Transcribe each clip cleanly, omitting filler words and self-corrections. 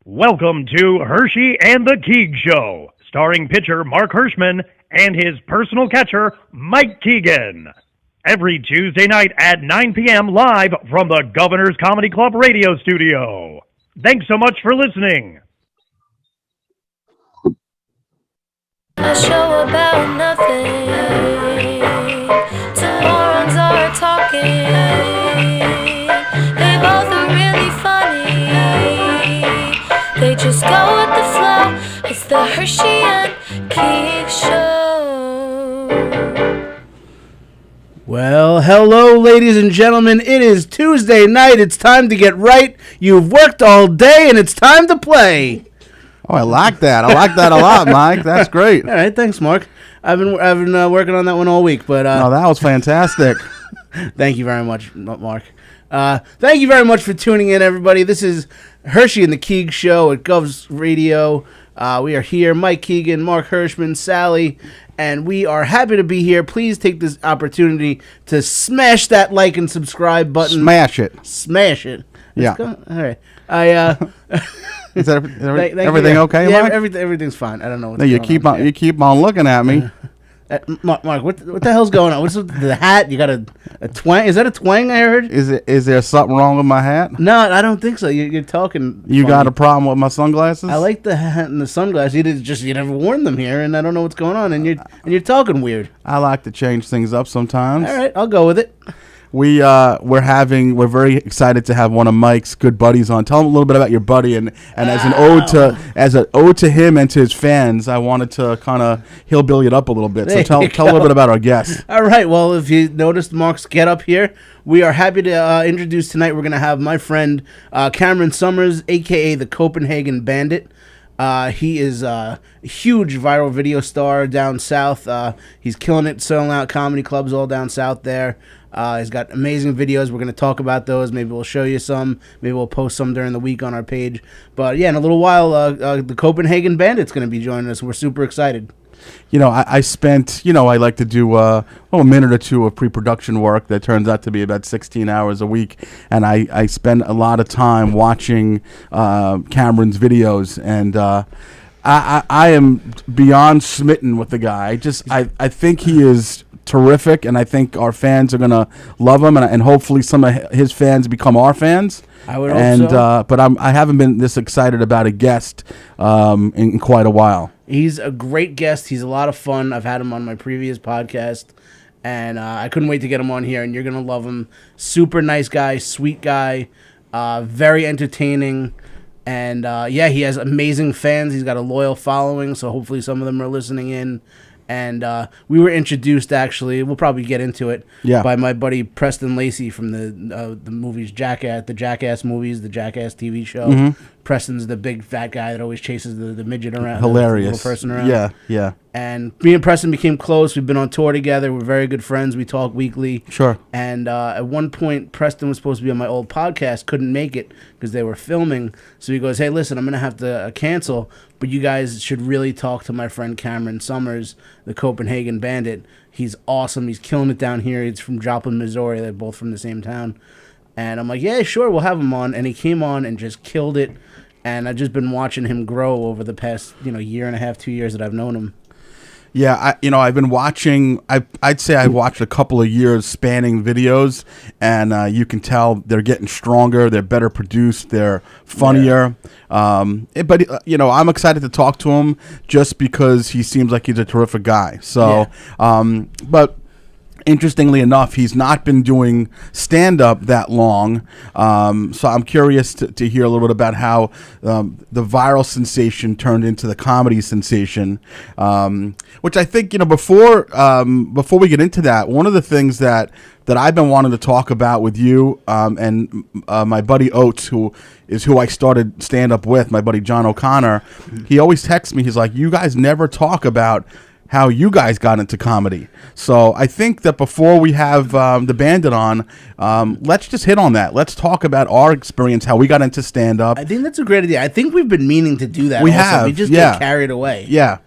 Welcome to Herschy and the Keegs Show, starring pitcher Mark Hirschman and his personal catcher, Mike Keegan. Every Tuesday night at 9 p.m. live from the Governor's Comedy Club radio studio. Thanks so much for listening. A show about nothing. Two morons are talking. They both are really funny. They just go with the flow. It's the Herschy and Keegs Show. Well, hello, ladies and gentlemen. It is Tuesday night. It's time to get right. You've worked all day, and it's time to play. Oh, I like that. I like that a lot, Mike. That's great. All right, thanks, Mark. I've been working on that one all week, but no, that was fantastic. Thank you very much, Mark. Thank you very much for tuning in, everybody. This is Herschy and the Keegs Show at Gov's Radio. We are here, Mike Keegan, Mark Hirschman, Sally, and we are happy to be here. Please take this opportunity to smash that like and subscribe button. Smash it. Smash it. Yeah. All right. Is everything okay, yeah, Mike? Everything's fine. I don't know what's No, you going keep on looking at me. Mark, what the hell's going on? What's with the hat? You got a twang? Is that a twang I heard? Is there something wrong with my hat? No, I don't think so. You're talking. You funny. got a problem with my sunglasses? I like the hat and the sunglasses. You never worn them here, and I don't know what's going on. And you're talking weird. I like to change things up sometimes. All right, I'll go with it. We're very excited to have one of Mike's good buddies on. Tell him a little bit about your buddy, and as an ode to him and to his fans, I wanted to kind of hillbilly it up a little bit. So tell a little bit about our guest. All right. Well, if you noticed Mark's get up here, we are happy to introduce tonight. We're going to have my friend Cameron Summers, aka the Copenhagen Bandit. He is a huge viral video star down south. He's killing it, selling out comedy clubs all down south there. He's got amazing videos. We're going to talk about those. Maybe we'll show you some. Maybe we'll post some during the week on our page. But yeah, in a little while, the Copenhagen Bandit's going to be joining us. We're super excited. You know, I spent, I like to do a minute or two of pre-production work that turns out to be about 16 hours a week. And I spend a lot of time watching Cameron's videos. And I am beyond smitten with the guy. I think he is terrific, and I think our fans are going to love him. And hopefully some of his fans become our fans. I would hope so. But I haven't been this excited about a guest in quite a while. He's a great guest. He's a lot of fun. I've had him on my previous podcast, and I couldn't wait to get him on here, and you're going to love him. Super nice guy, sweet guy, very entertaining, and he has amazing fans. He's got a loyal following, so hopefully some of them are listening in. And we were introduced, actually, we'll probably get into it, by my buddy Preston Lacey from the movies Jackass, the Jackass movies, the Jackass TV show. Mm-hmm. Preston's the big fat guy that always chases the midget around. Hilarious. The little person around. Yeah. And me and Preston became close. We've been on tour together. We're very good friends. We talk weekly. Sure. And at one point, Preston was supposed to be on my old podcast, couldn't make it because they were filming. So he goes, hey, listen, I'm going to have to cancel, but you guys should really talk to my friend Cameron Summers, the Copenhagen Bandit. He's awesome. He's killing it down here. He's from Joplin, Missouri. They're both from the same town. And I'm like, yeah, sure, we'll have him on. And he came on and just killed it. And I've just been watching him grow over the past, year and a half, 2 years that I've known him. Yeah, I've been watching. I'd say I watched a couple of years spanning videos, and you can tell they're getting stronger. They're better produced. They're funnier. Yeah. But I'm excited to talk to him just because he seems like he's a terrific guy. So, but. Interestingly enough, he's not been doing stand-up that long, so I'm curious to hear a little bit about how the viral sensation turned into the comedy sensation, which I think, before we get into that, one of the things that I've been wanting to talk about with you and my buddy Oates, who I started stand-up with, my buddy John O'Connor, he always texts me, he's like, you guys never talk about how you guys got into comedy. So I think that before we have the Bandit on, let's just hit on that. Let's talk about our experience, how we got into stand-up. I think that's a great idea. I think we've been meaning to do that. We also. have, We just yeah. get carried away. Yeah.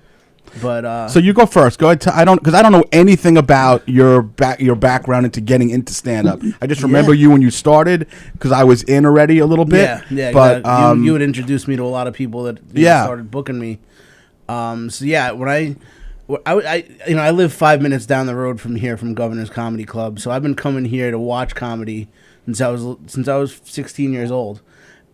But so you go first. Go ahead. Because I don't know anything about your background into getting into stand up. I just remember you when you started because I was in already a little bit. Yeah. But you would introduce me to a lot of people that started booking me. So yeah, when I live 5 minutes down the road from here from Governor's Comedy Club. So I've been coming here to watch comedy since I was 16 years old.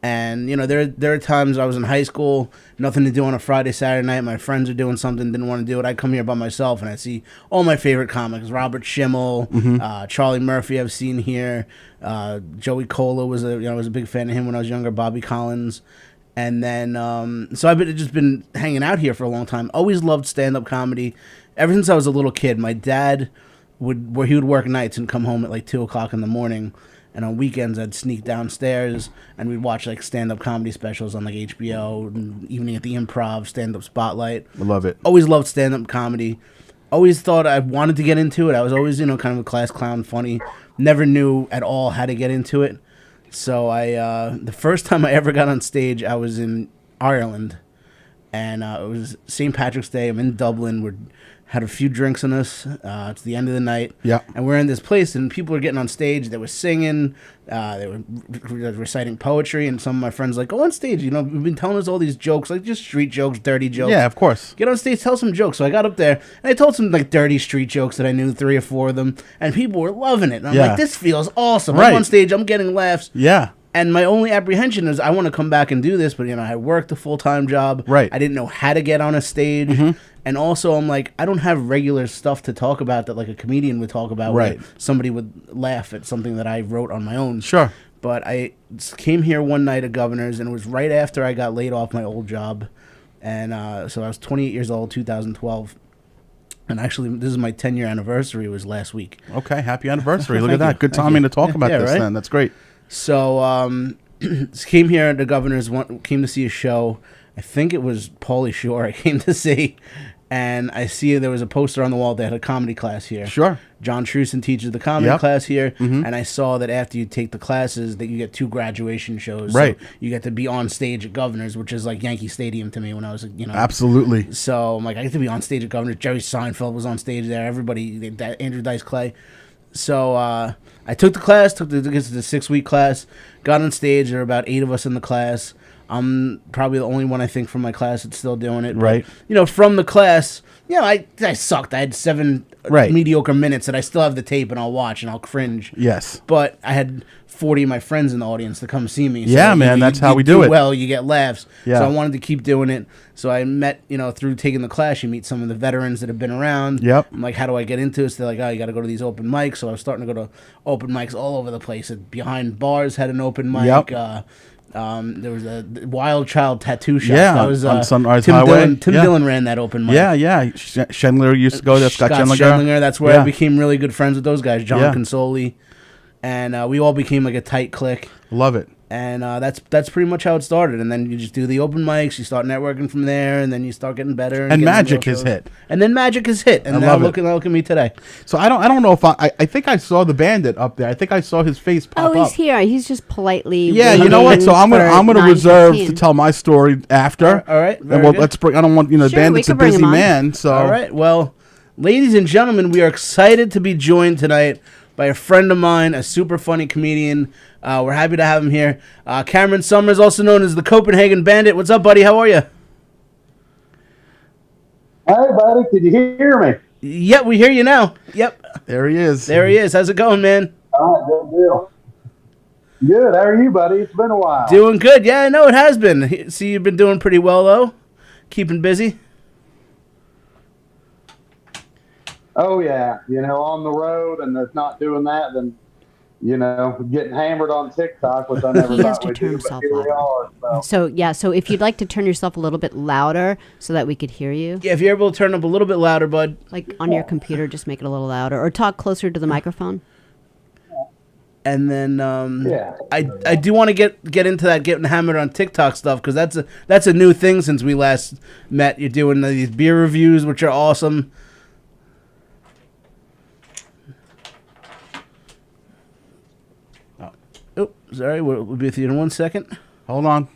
And, there are times I was in high school, nothing to do on a Friday, Saturday night. My friends are doing something, didn't want to do it. I'd come here by myself, and I'd see all my favorite comics. Robert Schimmel, Charlie Murphy I've seen here. Joey Cola was I was a big fan of him when I was younger. Bobby Collins. And then, so I've just been hanging out here for a long time. Always loved stand-up comedy. Ever since I was a little kid, my dad would work nights and come home at like 2 o'clock in the morning. And on weekends, I'd sneak downstairs, and we'd watch like stand-up comedy specials on like HBO, and Evening at the Improv, Stand-Up Spotlight. I love it. Always loved stand-up comedy. Always thought I wanted to get into it. I was always, kind of a class clown, funny. Never knew at all how to get into it. So the first time I ever got on stage, I was in Ireland, and it was St. Patrick's Day. I'm in Dublin. We had a few drinks on us. It's the end of the night. Yeah. And we're in this place, and people were getting on stage. They were singing. They were reciting poetry, and some of my friends like, go on stage. We've been telling us all these jokes, like just street jokes, dirty jokes. Yeah, of course. Get on stage, tell some jokes. So I got up there, and I told some like dirty street jokes that I knew, 3 or 4 of them, and people were loving it. And I'm like, this feels awesome. Right. I'm on stage, I'm getting laughs. Yeah. And my only apprehension is I want to come back and do this, but I worked a full-time job. Right. I didn't know how to get on a stage. Mm-hmm. And also I'm like, I don't have regular stuff to talk about that like a comedian would talk about. Right. Where somebody would laugh at something that I wrote on my own. Sure. But I came here one night at Governor's, and it was right after I got laid off my old job. And so I was 28 years old, 2012. And actually, this is my 10-year anniversary. It was last week. Okay, happy anniversary. Look at that. Good timing to talk about this right? then. That's great. So came here at the Governor's, came to see a show. I think it was Pauly Shore I came to see. And I see there was a poster on the wall that had a comedy class here. Sure. John Truson teaches the comedy class here. Mm-hmm. And I saw that after you take the classes that you get 2 graduation shows. Right. So you get to be on stage at Governor's, which is like Yankee Stadium to me when I was, Absolutely. So I'm like, I get to be on stage at Governor's. Jerry Seinfeld was on stage there. Everybody, Andrew Dice Clay. So I took the class, took the 6-week class, got on stage. There were about 8 of us in the class. I'm probably the only one, I think, from my class that's still doing it. Right. But, from the class, I sucked. I had 7 mediocre minutes that I still have the tape, and I'll watch, and I'll cringe. Yes. But I had 40 of my friends in the audience to come see me. So yeah, man, that's how we do it. Well, you get laughs. Yeah. So I wanted to keep doing it. So I met, through taking the class, you meet some of the veterans that have been around. Yep. I'm like, how do I get into this? They're like, you got to go to these open mics. So I was starting to go to open mics all over the place. Behind Bars had an open mic. Yep. There was a Wild Child Tattoo Shop. Yeah, that was, on Sunrise Tim Highway. Tim Dillon ran that open mic. Yeah. Schindler used to go there. Scott Schindler. That's where I became really good friends with those guys. John Consoli. And we all became like a tight clique. Love it. And that's pretty much how it started. And then you just do the open mics, you start networking from there, and then you start getting better. And magic has hit. And then magic has hit. And now look at me today. So I don't know if I think I saw the Bandit up there. I think I saw his face pop up. Oh, he's here. He's just politely. Yeah, you know what? So I'm gonna reserve to tell my story after. All right. And let's bring. I don't want the Bandit's a busy man. So all right. Well, ladies and gentlemen, we are excited to be joined tonight by a friend of mine, a super funny comedian. We're happy to have him here. Cameron Summers, also known as the Copenhagen Bandit. What's up, buddy? How are you? Hey, buddy. Can you hear me? Yep, we hear you now. Yep. There he is. How's it going, man? All right, good deal. Good. How are you, buddy? It's been a while. Doing good. Yeah, I know it has been. See, you've been doing pretty well, though. Keeping busy. Oh, yeah. On the road, and if not doing that, then, getting hammered on TikTok, which I never He has thought to we'd turn do, but himself here we louder. are. So if you'd like to turn yourself a little bit louder so that we could hear you. Yeah, if you're able to turn up a little bit louder, bud. Like on your computer, just make it a little louder. Or talk closer to the microphone. And then Yeah. I do want to get into that getting hammered on TikTok stuff, because that's a new thing since we last met. You're doing these beer reviews, which are awesome. Oh, sorry, we'll be with you in 1 second. Hold on.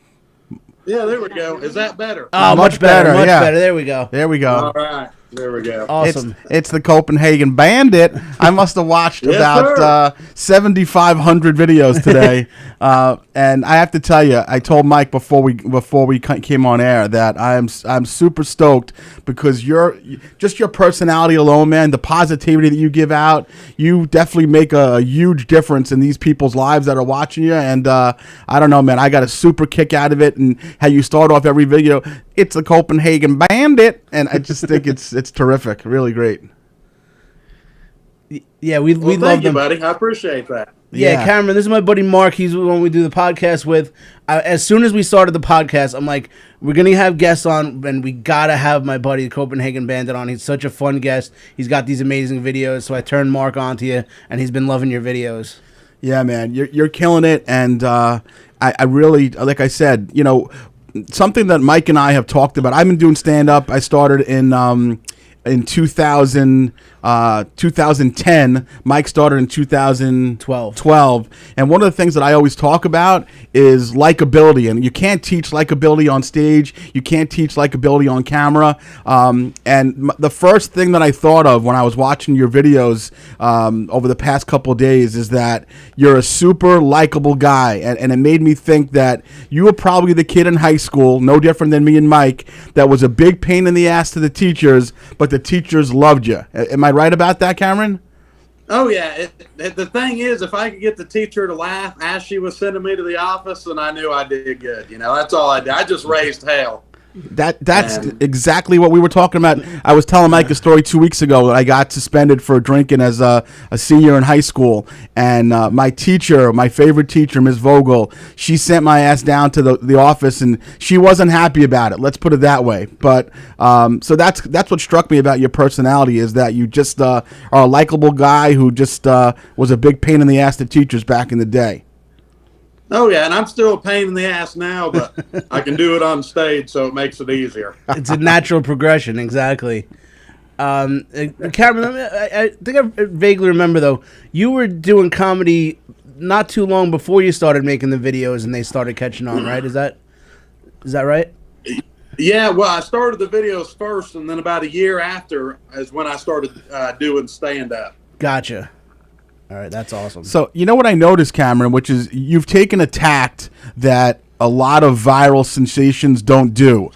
Yeah, there we go. Is that better? Oh, Much better, much yeah. better. There we go. There we go. All right. There we go. Awesome. It's the Copenhagen Bandit. I must have watched Yes, about 7,500 videos today, and I have to tell you, I told Mike before we came on air that I'm super stoked, because your personality alone, man, the positivity that you give out, you definitely make a huge difference in these people's lives that are watching you. And I don't know, man, I got a super kick out of it, and how you start off every video. It's the Copenhagen Bandit, and I just think it's terrific, really great. Yeah, we Well, love thank you, them. buddy. I appreciate that. Yeah, Cameron, this is my buddy Mark. He's the one we do the podcast with. As soon as we started the podcast, I'm like, we're going to have guests on, and we got to have my buddy Copenhagen Bandit on. He's such a fun guest. He's got these amazing videos, so I turned Mark on to you, and he's been loving your videos. Yeah, man, you're killing it, and I really, like I said, you know, something that Mike and I have talked about. I've been doing stand-up. I started in 2010. Mike started in 2012. And one of the things that I always talk about is likability. And you can't teach likability on stage. You can't teach likability on camera. And the first thing that I thought of when I was watching your videos over the past couple of days is that you're a super likable guy. And it made me think that you were probably the kid in high school, no different than me and Mike, that was a big pain in the ass to the teachers, but the teachers loved you. Am I right about that, Cameron? Oh, yeah. The thing is, if I could get the teacher to laugh as she was sending me to the office, then I knew I did good. You know, that's all I did. I just raised hell. That's exactly what we were talking about. I was telling Mike a story 2 weeks ago that I got suspended for drinking as a senior in high school, and my teacher, my favorite teacher, Ms. Vogel, she sent my ass down to the office, and she wasn't happy about it. Let's put it that way. But so that's what struck me about your personality, is that you just are a likable guy who just was a big pain in the ass to teachers back in the day. Oh, yeah, and I'm still a pain in the ass now, but I can do it on stage, so it makes it easier. It's a natural progression, exactly. Cameron, I think I vaguely remember, though, you were doing comedy not too long before you started making the videos and they started catching on, right? Is that right? Yeah, well, I started the videos first, and then about a year after is when I started doing stand-up. Gotcha. All right, that's awesome. So, you know what I noticed, Cameron, which is you've taken a tact that a lot of viral sensations don't do.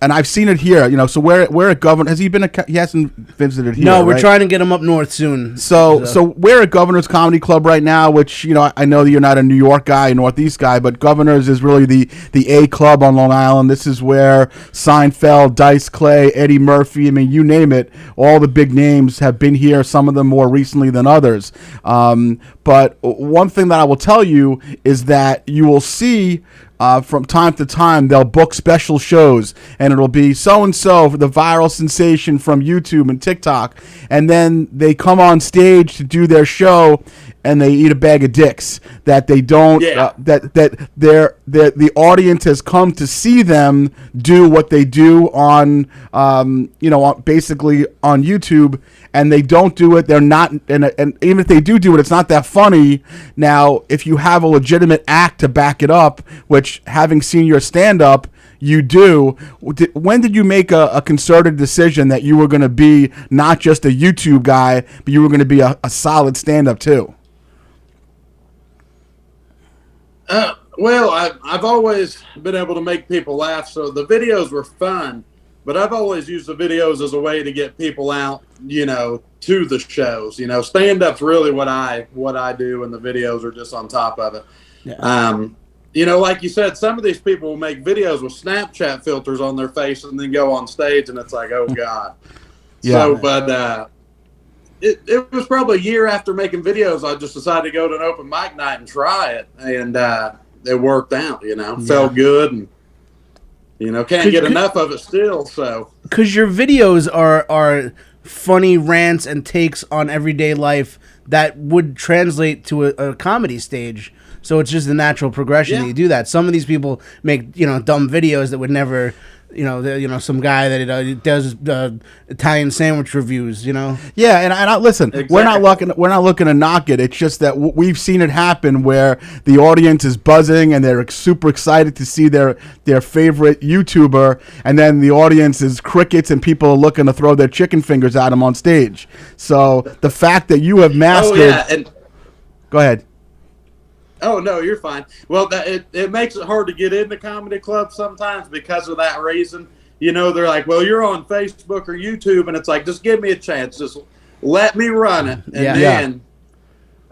And I've seen it here, you know, so we're at Governor. Has he been he hasn't visited here, No, we're right? trying to get him up north soon. So we're at Governor's Comedy Club right now, which, you know, I know that you're not a New York guy, Northeast guy, but Governor's is really the A club on Long Island. This is where Seinfeld, Dice Clay, Eddie Murphy, I mean, you name it, all the big names have been here, some of them more recently than others. But one thing that I will tell you is that you will see from time to time, they'll book special shows, and it'll be so-and-so, the viral sensation from YouTube and TikTok, and then they come on stage to do their show, and they eat a bag of dicks. That they don't, the audience has come to see them do what they do on, basically on YouTube, and they don't do it. They're not, and even if they do it, it's not that funny. Now, if you have a legitimate act to back it up, which, having seen your stand-up, you do. When did you make a concerted decision that you were going to be not just a YouTube guy, but you were going to be a solid stand-up too? Well, I've always been able to make people laugh, so the videos were fun, but I've always used the videos as a way to get people out, you know, to the shows. You know, stand-up's really what I do, and the videos are just on top of it. Yeah. You know, like you said, some of these people will make videos with Snapchat filters on their face and then go on stage, and it's like, oh, God. Yeah. So, but it was probably a year after making videos, I just decided to go to an open mic night and try it, and it worked out, you know. Yeah. Felt good, and, you know, can't get enough of it still, so. Because your videos are funny rants and takes on everyday life that would translate to a comedy stage. So it's just a natural progression that you do that. Some of these people make dumb videos that would never. Some guy that does Italian sandwich reviews. Yeah, and I listen. Exactly. We're not looking to knock it. It's just that we've seen it happen where the audience is buzzing and they're super excited to see their favorite YouTuber, and then the audience is crickets and people are looking to throw their chicken fingers at them on stage. So the fact that you have mastered. Go ahead. Oh, no, you're fine. Well, it makes it hard to get into comedy clubs sometimes because of that reason. They're like, well, you're on Facebook or YouTube, and it's like, just give me a chance. Just let me run it. And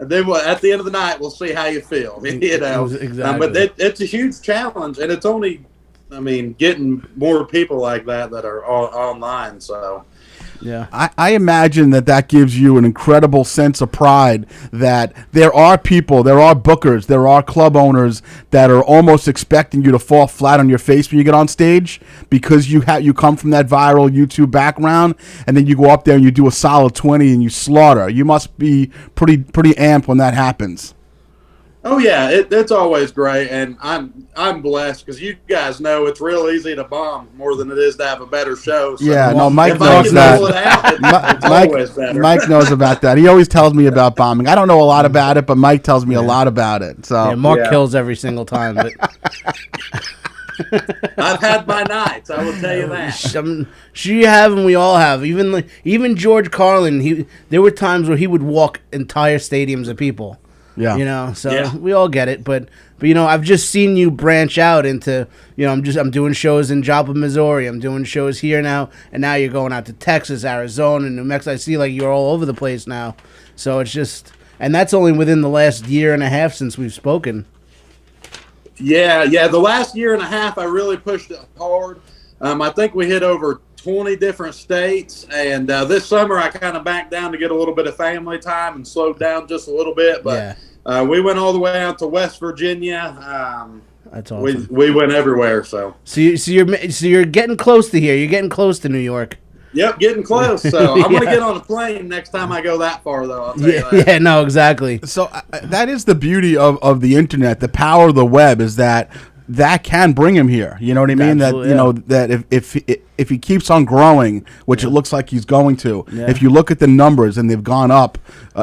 then at the end of the night, we'll see how you feel. Exactly. But it's a huge challenge, and it's only, getting more people like that are online, so... Yeah, I imagine that gives you an incredible sense of pride that there are people, there are bookers, there are club owners that are almost expecting you to fall flat on your face when you get on stage because you come from that viral YouTube background, and then you go up there and you do a solid 20 and you slaughter. You must be pretty amped when that happens. Oh yeah, it's always great, and I'm blessed because you guys know it's real easy to bomb more than it is to have a better show. So Mike knows that. Mike knows about that. He always tells me about bombing. I don't know a lot about it, but Mike tells me a lot about it. So Mark kills every single time. But I've had my nights, I will tell you that. She have, and we all have. Even George Carlin. There were times where he would walk entire stadiums of people. Yeah. We all get it, but I've just seen you branch out into, I'm doing shows in Joplin, Missouri. I'm doing shows here now, and now you're going out to Texas, Arizona, New Mexico. I see you're all over the place now. So it's just, and that's only within the last year and a half since we've spoken. Yeah. The last year and a half, I really pushed it hard. I think we hit over 20 different states, and this summer I kind of backed down to get a little bit of family time and slowed down just a little bit, but we went all the way out to West Virginia. That's awesome. We went everywhere. So you're getting close to here. You're getting close to New York. Yep, getting close. So I'm gonna get on a plane next time I go that far, though. I'll tell you that. Yeah, no, exactly. So that is the beauty of the internet. The power of the web is that can bring him here. You know what I mean? Absolutely, That if he keeps on growing, which it looks like he's going to, if you look at the numbers and they've gone up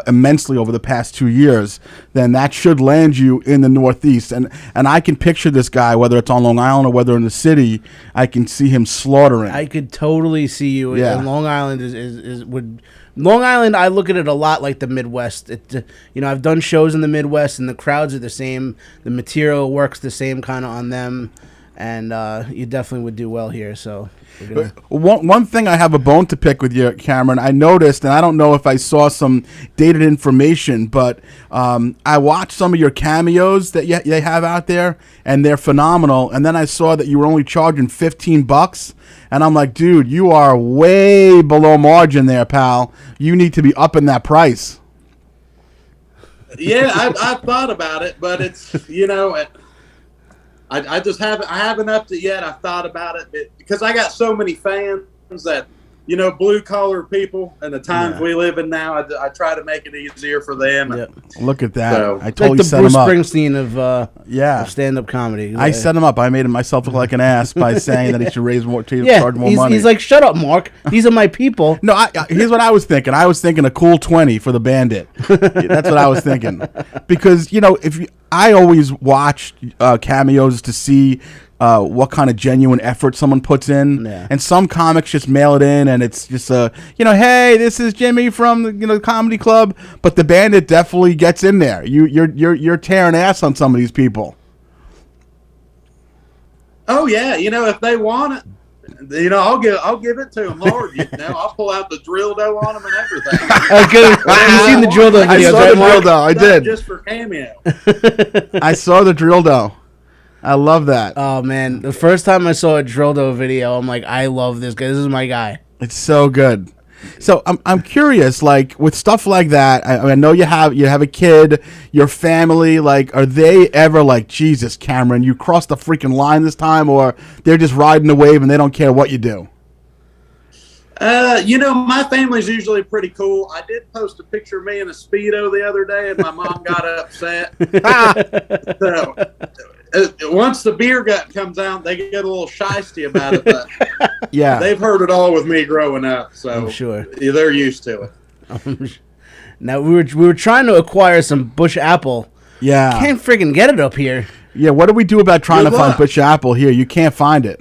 immensely over the past 2 years, then that should land you in the Northeast. And I can picture this guy, whether it's on Long Island or whether in the city, I can see him slaughtering. I could totally see you. And Long Island Long Island, I look at it a lot like the Midwest. I've done shows in the Midwest, and the crowds are the same. The material works the same kind of on them, and you definitely would do well here. So, one thing I have a bone to pick with you, Cameron. I noticed, and I don't know if I saw some dated information, but I watched some of your cameos that they have out there, and they're phenomenal. And then I saw that you were only charging $15. And I'm like, dude, you are way below margin there, pal. You need to be upping that price. Yeah, I've thought about it, but it's, I just haven't upped it yet. I've thought about it because I got so many fans that, blue collar people and the times we live in now, I try to make it easier for them. Yep. Look at that. So, I totally like the set Bruce him up. Springsteen of stand-up comedy. I set him up. I made myself look like an ass by saying that he should raise more, charge more money. He's like, shut up, Mark. These are my people. No, here's what I was thinking. I was thinking a cool 20 for the Bandit. That's what I was thinking. Because, I always watch cameos to see what kind of genuine effort someone puts in, and some comics just mail it in, and it's just hey, this is Jimmy from the comedy club. But the Bandit definitely gets in there. You're tearing ass on some of these people. Oh yeah, if they want it, I'll give it to them hard. I'll pull out the drill dough on them and everything. You've seen the drill dough videos, I saw the drill dough. I did. Just for cameo. I saw the drill dough. I love that. Oh man, the first time I saw a drill dough video, I'm like, I love this guy. This is my guy. It's so good. So I'm curious, like with stuff like that. I know you have a kid, your family. Like, are they ever like, Jesus, Cameron, you crossed the freaking line this time, or they're just riding the wave and they don't care what you do? My family's usually pretty cool. I did post a picture of me in a Speedo the other day, and my mom got upset. So, once the beer gut comes out, they get a little shysty about it. But Yeah. they've heard it all with me growing up, so I'm sure. they're used to it. Now we were trying to acquire some bush apple. Yeah. Can't friggin' get it up here. Yeah, what do we do about trying Good to find luck. bush apple here? You can't find it.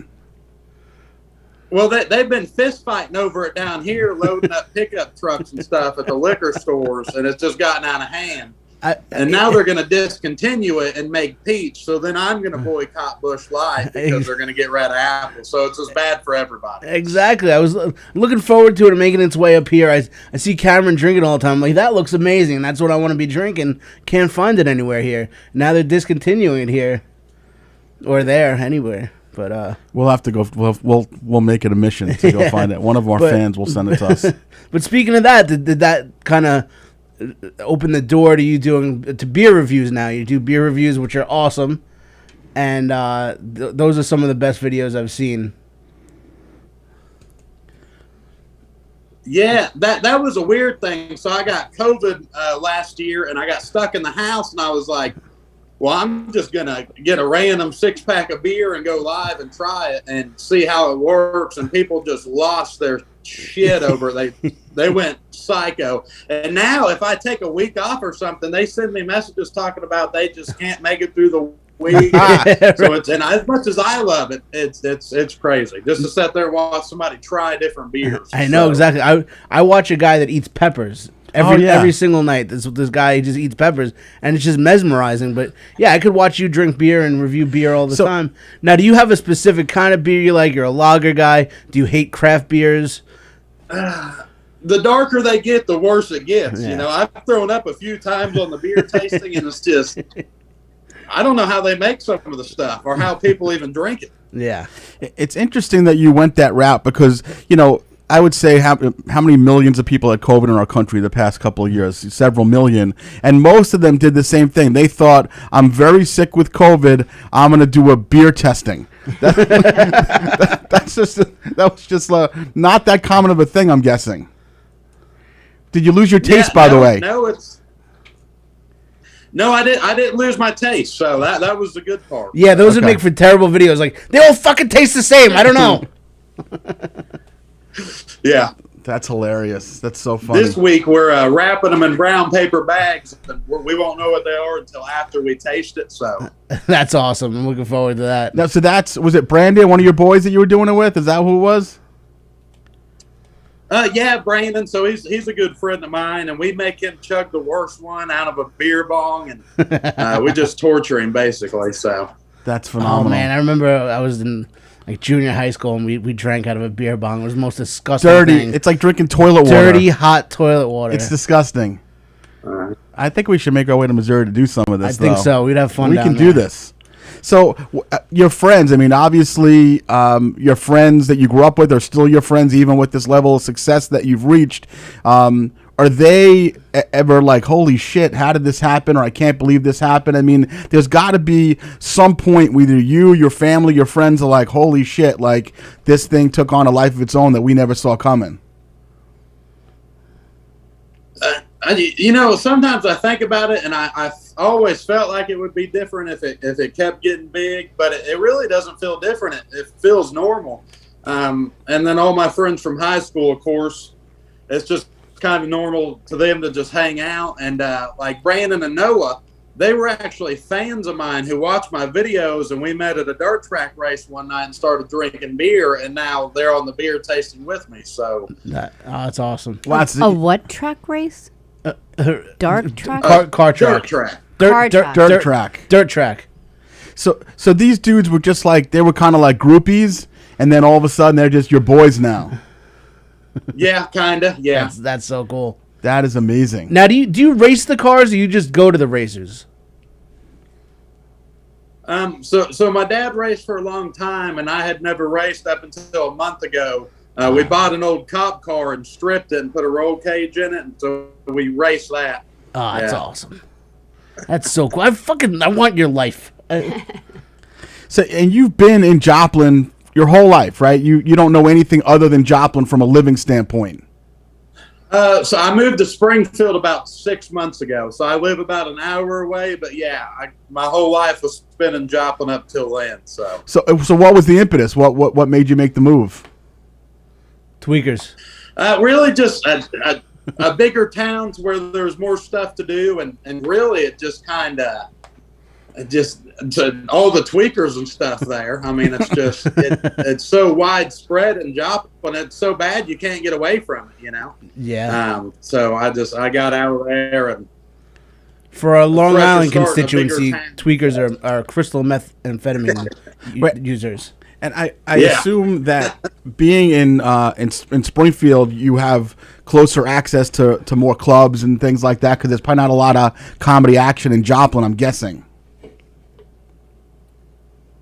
Well, they've been fist fighting over it down here, loading up pickup trucks and stuff at the liquor stores, and it's just gotten out of hand. And now they're going to discontinue it and make peach. So then I'm going to boycott Bush Light because they're going to get rid of apple. So it's as bad for everybody. Exactly. I was looking forward to it making its way up here. I see Cameron drinking all the time. I'm like, that looks amazing. That's what I want to be drinking. Can't find it anywhere here. Now they're discontinuing it here. Or there, anywhere. But We'll have to go. We'll make it a mission to go find it. One of our fans will send it to us. But speaking of that, did that kind of open the door to you doing to beer reviews now? You do beer reviews, which are awesome. And those are some of the best videos I've seen. Yeah, that was a weird thing. So I got COVID last year, and I got stuck in the house, and I was like, well, I'm just going to get a random 6-pack of beer and go live and try it and see how it works. And people just lost their shit over it. They went psycho. And now if I take a week off or something, they send me messages talking about they just can't make it through the week. So as much as I love it, it's crazy just to sit there and watch somebody try different beers. I know, exactly. I watch a guy that eats peppers. Every single night, this guy, he just eats peppers, and it's just mesmerizing. But yeah, I could watch you drink beer and review beer all the time. Now, do you have a specific kind of beer you like? You're a lager guy. Do you hate craft beers? The darker they get, the worse it gets. Yeah. I've thrown up a few times on the beer tasting, and it's just, I don't know how they make some of the stuff or how people even drink it. Yeah, It's interesting that you went that route because I would say how many millions of people had COVID in our country the past couple of years, several million, and most of them did the same thing. They thought, I'm very sick with COVID, I'm going to do a beer testing. That was just not that common of a thing, I'm guessing. Did you lose your taste, by the way? No, I didn't lose my taste, so that was the good part. yeah, those would make for terrible videos. Like, they all fucking taste the same. I don't know. Yeah. That's hilarious. That's so funny. This week we're wrapping them in brown paper bags, and we won't know what they are until after we taste it. So That's awesome. I'm looking forward to that. Now, so was it Brandon, one of your boys that you were doing it with? Is that who it was? yeah, Brandon. So he's a good friend of mine, and we make him chug the worst one out of a beer bong, and we just torture him basically. So That's phenomenal. Oh man, I remember I was in junior high school, and we drank out of a beer bong. It was the most disgusting Dirty. thing. It's like drinking toilet water. Dirty, hot toilet water. It's disgusting. I think we should make our way to Missouri to do some of this. I think so. We'd have fun. We down can there. do this. So, your friends, I mean, obviously, your friends that you grew up with are still your friends, even with this level of success that you've reached. Are they ever like, holy shit, how did this happen? Or I can't believe this happened. I mean, there's got to be some point where either you, your family, your friends are like, holy shit, like this thing took on a life of its own that we never saw coming. Sometimes I think about it, and I always felt like it would be different if it kept getting big, but it really doesn't feel different. It feels normal. And then all my friends from high school, of course, it's just kind of normal to them to just hang out. And like Brandon and Noah, they were actually fans of mine who watched my videos, and we met at a dirt track race one night and started drinking beer, and now they're on the beer tasting with me. So that's awesome. Well, A what track race? Dark track? Car track. dirt track. Car track. Dirt track. So these dudes were just like, they were kind of like groupies, and then all of a sudden they're just your boys now. Yeah, kind of. Yeah. That's so cool. That is amazing. Now, do you race the cars, or you just go to the racers? So my dad raced for a long time, and I had never raced up until a month ago. We bought an old cop car and stripped it and put a roll cage in it, and so we raced that. Oh, that's awesome. That's so cool. I want your life. So, and you've been in Joplin your whole life, right? You don't know anything other than Joplin from a living standpoint. So I moved to Springfield about 6 months ago. So I live about an hour away, but yeah, my whole life was spent in Joplin up till then. So what was the impetus? What made you make the move? Tweakers. Really just a bigger towns where there's more stuff to do, and really it just kind of all the tweakers and stuff there. I mean, it's just it's so widespread in Joplin. It's so bad you can't get away from it, Yeah. So I got out of there, and for a Long fresh Island start in a constituency, bigger town. tweakers are crystal methamphetamine users. And I assume that being in Springfield, you have closer access to more clubs and things like that, because there's probably not a lot of comedy action in Joplin, I'm guessing.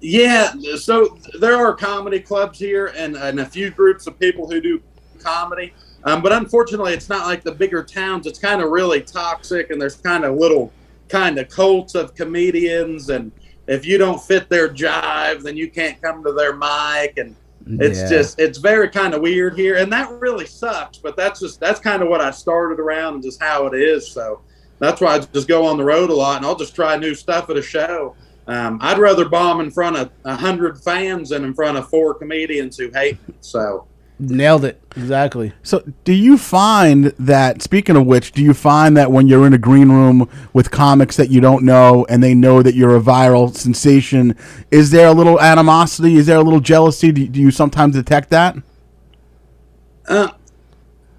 Yeah, so there are comedy clubs here and a few groups of people who do comedy. But unfortunately, it's not like the bigger towns. It's kind of really toxic, and there's kind of little cults of comedians. And if you don't fit their jive, then you can't come to their mic. And it's very kind of weird here. And that really sucks. But that's kind of what I started around and just how it is. So that's why I just go on the road a lot, and I'll just try new stuff at a show. I'd rather bomb in front of 100 fans than in front of 4 comedians who hate me. So nailed it. Exactly. So do you find that, speaking of which, do you find that when you're in a green room with comics that you don't know and they know that you're a viral sensation, is there a little animosity? Is there a little jealousy? Do you sometimes detect that?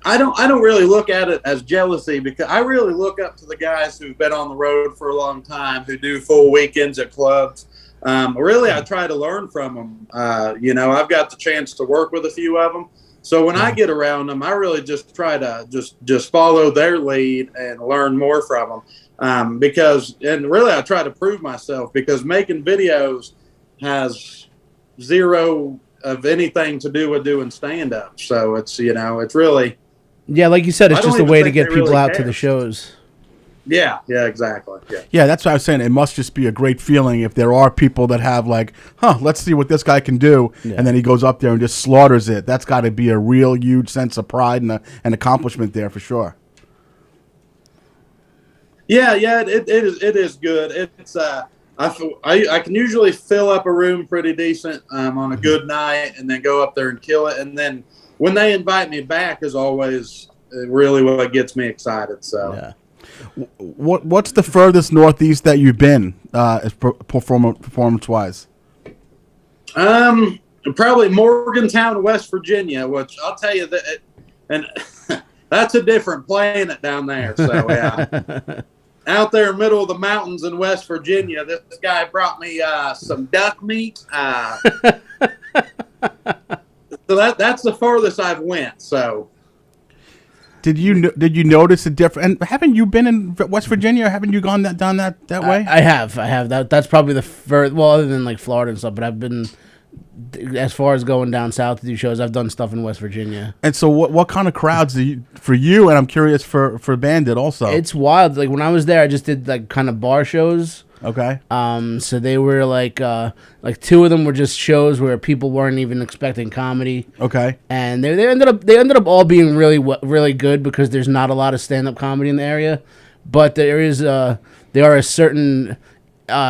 I don't really look at it as jealousy, because I really look up to the guys who've been on the road for a long time, who do full weekends at clubs. Really, I try to learn from them. I've got the chance to work with a few of them. So when I get around them, I really just try to just follow their lead and learn more from them. And really I try to prove myself, because making videos has zero of anything to do with doing stand-up. So it's really... Yeah, like you said, it's just a way to get people really out care. to the shows. Yeah, exactly. Yeah, that's what I was saying. It must just be a great feeling if there are people that have let's see what this guy can do, and then he goes up there and just slaughters it. That's got to be a real huge sense of pride and accomplishment there for sure. Yeah, it is good. It's I can usually fill up a room pretty decent on a good night, and then go up there and kill it. And then when they invite me back is always really what gets me excited. So. Yeah. What's the furthest northeast that you've been, performance wise? Probably Morgantown, West Virginia, which I'll tell you that, and that's a different planet down there. So yeah, out there in the middle of the mountains in West Virginia, this guy brought me some duck meat. So that's the farthest I've went. So. Did you notice a difference? And haven't you been in West Virginia? Or haven't you gone down that way? I have. That's probably the first. Well, other than like Florida and stuff, but I've been as far as going down south to do shows. I've done stuff in West Virginia. And so, what kind of crowds for you? And I'm curious for Bandit also. It's wild. Like when I was there, I just did like kind of bar shows. Okay. So they were like 2 of them were just shows where people weren't even expecting comedy. Okay. And they ended up all being really good, because there's not a lot of stand up comedy in the area, but there are a certain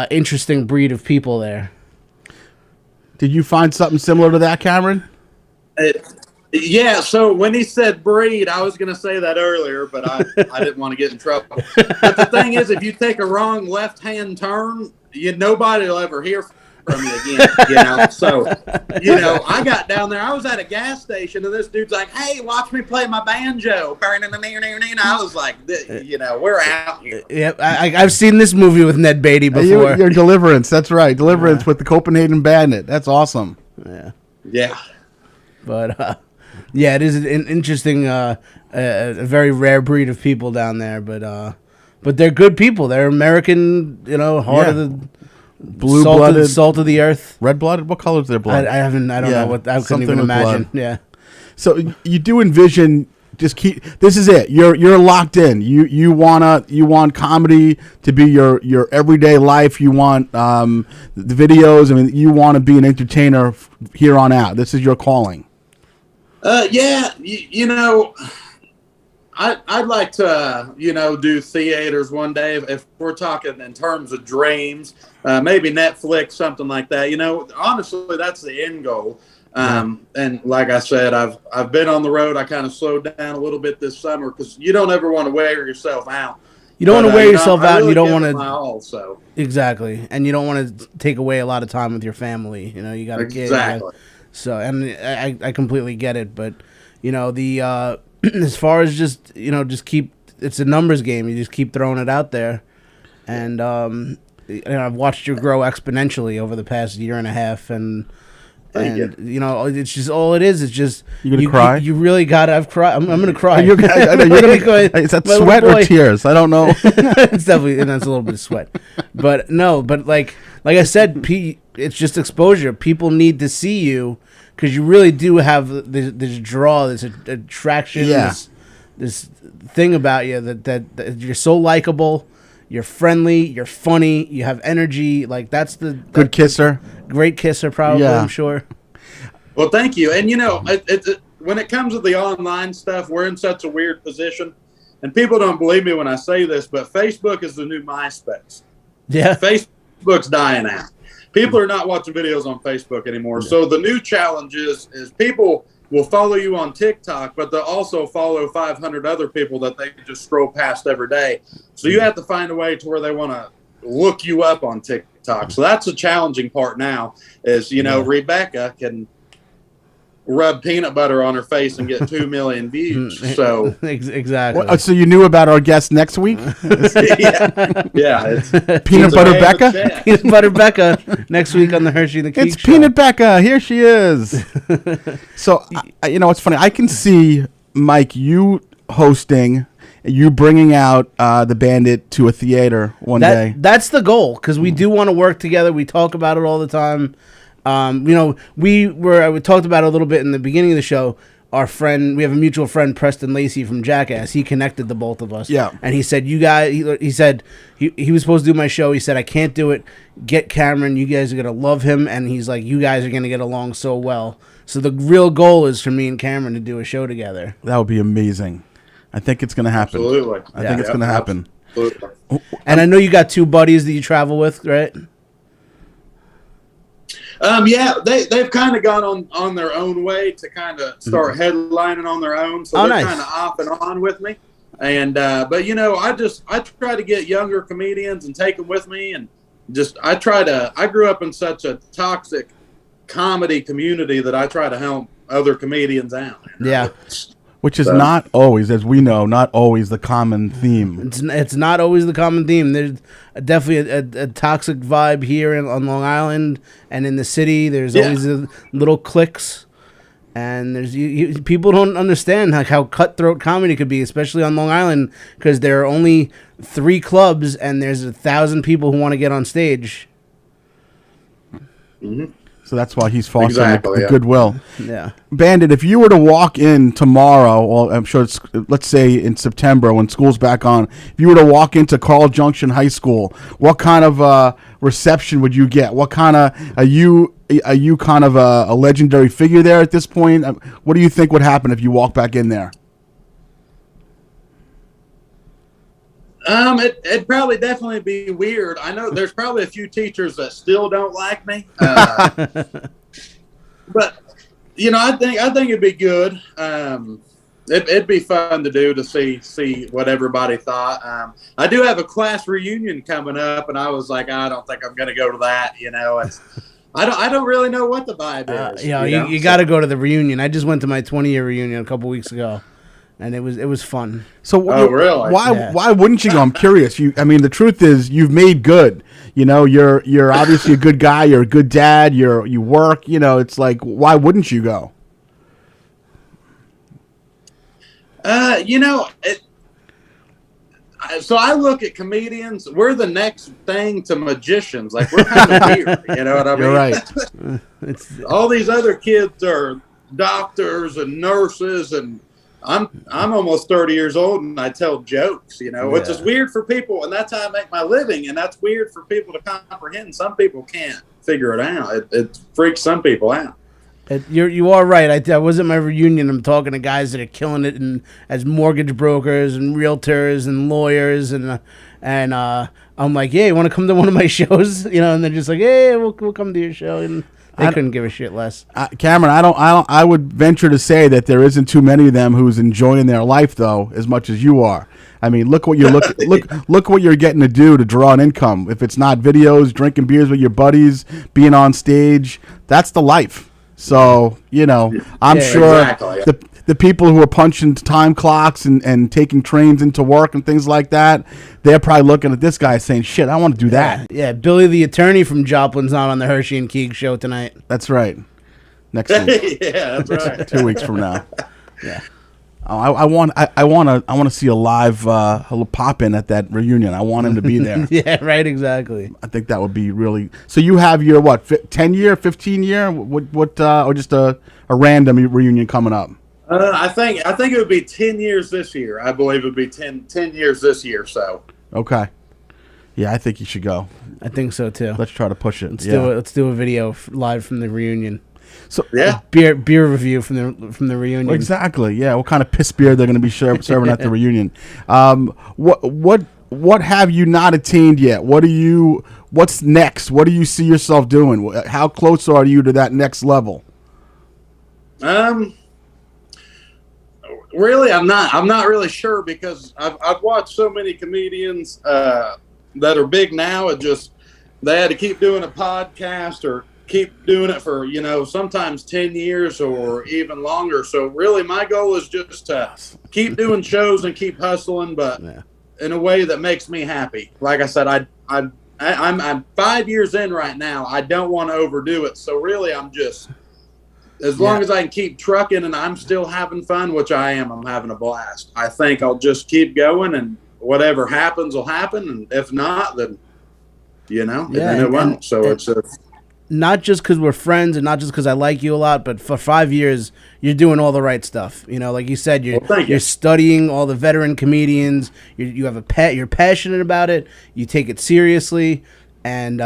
interesting breed of people there. Did you find something similar to that, Cameron? Yeah, so when he said breed, I was going to say that earlier, but I didn't want to get in trouble. But the thing is, if you take a wrong left-hand turn, nobody will ever hear from you again, So, I got down there. I was at a gas station, and this dude's like, hey, watch me play my banjo. I was like, we're out here. Yep, I've seen this movie with Ned Beatty before. Your Deliverance, that's right. Deliverance with the Copenhagen Bandit. That's awesome. Yeah. But... yeah, it is an interesting, a very rare breed of people down there, but they're good people. They're American, heart of the blue-blooded, salt of the earth, red-blooded. What color is their blood? I don't know what I couldn't even imagine. Blood. Yeah. So you do envision just keep. This is it. You're locked in. You want comedy to be your everyday life. You want the videos. I mean, you want to be an entertainer here on out. This is your calling. Yeah, you know, I'd like to, do theaters one day. If we're talking in terms of dreams, maybe Netflix, something like that. Honestly, that's the end goal. And like I said, I've been on the road. I kind of slowed down a little bit this summer because you don't ever want to wear yourself out. You don't want to wear yourself out, and you don't want to. Also, exactly, and you don't want to take away a lot of time with your family. You got a kid. Exactly. So, and I completely get it, but the as far as just keep, it's a numbers game. You just keep throwing it out there, and I've watched you grow exponentially over the past year and a half, and it's just all it is. It's just you gonna cry. You really got it. I've cried. I'm gonna cry. You're gonna, is that sweat or tears? I don't know. It's definitely, and that's a little bit of sweat, but no. But like I said, it's just exposure. People need to see you because you really do have this draw, this attraction, this thing about you that you're so likable. You're friendly. You're funny. You have energy. Like that's good kisser. Great kisser, probably. Yeah. I'm sure. Well, thank you. And when it comes to the online stuff, we're in such a weird position, and people don't believe me when I say this, but Facebook is the new MySpace. Yeah. Facebook's dying out. People are not watching videos on Facebook anymore. Yeah. So the new challenge is people will follow you on TikTok, but they'll also follow 500 other people that they just scroll past every day. So you have to find a way to where they want to look you up on TikTok. So that's the challenging part now is, Rebecca can rub peanut butter on her face and get 2 million views. So exactly. Well, so you knew about our guest next week? yeah. It's Peanut Butter Becca? Peanut Butter Becca next week on the Herschy the Keegs It's Show. Peanut Becca. Here she is. So, it's funny. I can see, Mike, you hosting, you bringing out the Bandit to a theater one day. That's the goal because we do want to work together. We talk about it all the time. We talked about it a little bit in the beginning of the show. Our friend, we have a mutual friend, Preston Lacey from Jackass. He connected the both of us. Yeah. And he said, you guys, he said, he was supposed to do my show. He said, I can't do it. Get Cameron. You guys are going to love him. And he's like, you guys are going to get along so well. So the real goal is for me and Cameron to do a show together. That would be amazing. I think it's going to happen. Absolutely. I think it's going to happen. Absolutely. And I know you got 2 buddies that you travel with, right? They've kind of gone on their own way to kind of start headlining on their own. So they're kind of off and on with me. And, but I try to get younger comedians and take them with me. And I grew up in such a toxic comedy community that I try to help other comedians out. Yeah. Which is not always, as we know, not always the common theme. It's not always the common theme. There's definitely a toxic vibe here on Long Island and in the city. There's always little cliques, and there's people don't understand how cutthroat comedy could be, especially on Long Island, because there are only 3 clubs and there's 1,000 people who want to get on stage. Mm-hmm. So that's why he's fostering the goodwill. Yeah. Bandit, if you were to walk in tomorrow, well, I'm sure let's say in September when school's back on, if you were to walk into Carl Junction High School, what kind of reception would you get? What kind of are you kind of a legendary figure there at this point? What do you think would happen if you walk back in there? It'd probably definitely be weird. I know there's probably a few teachers that still don't like me. But I think it'd be good. It'd be fun to do to see what everybody thought. I do have a class reunion coming up, and I was like, I don't think I'm going to go to that. I don't really know what the vibe is. You got to go to the reunion. I just went to my 20-year reunion a couple weeks ago. And it was fun. So really? Why wouldn't you go? I'm curious. The truth is you've made good. You're obviously a good guy. You're a good dad. You work. It's like, why wouldn't you go? So I look at comedians. We're the next thing to magicians. Like we're kind of weird. You know what I mean? You're right. All these other kids are doctors and nurses and I'm almost 30 years old and I tell jokes, which is weird for people, and that's how I make my living, and that's weird for people to comprehend. Some people can't figure it out. It freaks some people out. You are right. I was at my reunion. I'm talking to guys that are killing it as mortgage brokers and realtors and lawyers, and I'm like, yeah, you want to come to one of my shows? And they're just like, yeah, we'll come to your show, and they couldn't give a shit less. Cameron, I would venture to say that there isn't too many of them who's enjoying their life though as much as you are. I mean, look what you're look what you're getting to do to draw an income. If it's not videos, drinking beers with your buddies, being on stage, that's the life. So, I'm sure exactly. the people who are punching time clocks and taking trains into work and things like that, they're probably looking at this guy saying, shit, I want to do that. Yeah, Billy the attorney from Joplin's not on the Herschy and Keegs show tonight. That's right. Next week. Yeah, that's right. 2 weeks from now. Yeah. I want to see a live a little pop in at that reunion. I want him to be there. Yeah, right, exactly. I think that would be really. So you have your 10-year, 15-year, what or just a random reunion coming up? I think it would be 10 years this year. I believe it would be 10 years this year. So okay, yeah, I think you should go. I think so too. Let's try to push it. Let's do a video live from the reunion. So yeah, beer review from the reunion. Exactly. Yeah. What kind of piss beer they're going to be serving at the reunion? What have you not attained yet? What's next? What do you see yourself doing? How close are you to that next level? Really, I'm not really sure, because I've watched so many comedians that are big now. They had to keep doing a podcast or keep doing it for, sometimes 10 years or even longer. So really my goal is just to keep doing shows and keep hustling, but in a way that makes me happy. Like I said, I'm 5 years in right now. I don't want to overdo it. So really I'm just, as long as I can keep trucking and I'm still having fun, which I am, I'm having a blast. I think I'll just keep going, and whatever happens will happen. And if not, then, then it won't. So it's not just because we're friends and not just because I like you a lot, but for 5 years, you're doing all the right stuff. Like you said, you're studying all the veteran comedians. You have you're passionate about it. You take it seriously. And,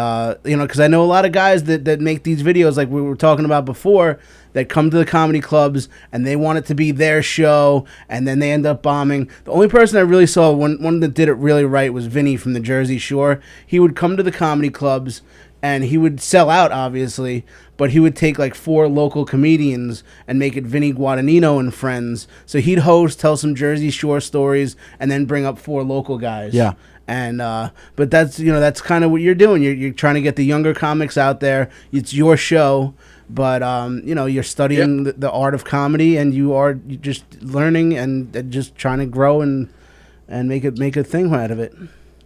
because I know a lot of guys that make these videos like we were talking about before, that come to the comedy clubs and they want it to be their show, and then they end up bombing. The only person I really saw, one that did it really right, was Vinny from the Jersey Shore. He would come to the comedy clubs and he would sell out, obviously, but he would take like 4 local comedians and make it Vinny Guadagnino and friends. So he'd host, tell some Jersey Shore stories, and then bring up 4 local guys. Yeah. And but that's kind of what you're doing. You're trying to get the younger comics out there. It's your show, but you're studying the art of comedy, and you're just learning and just trying to grow and make a thing out of it.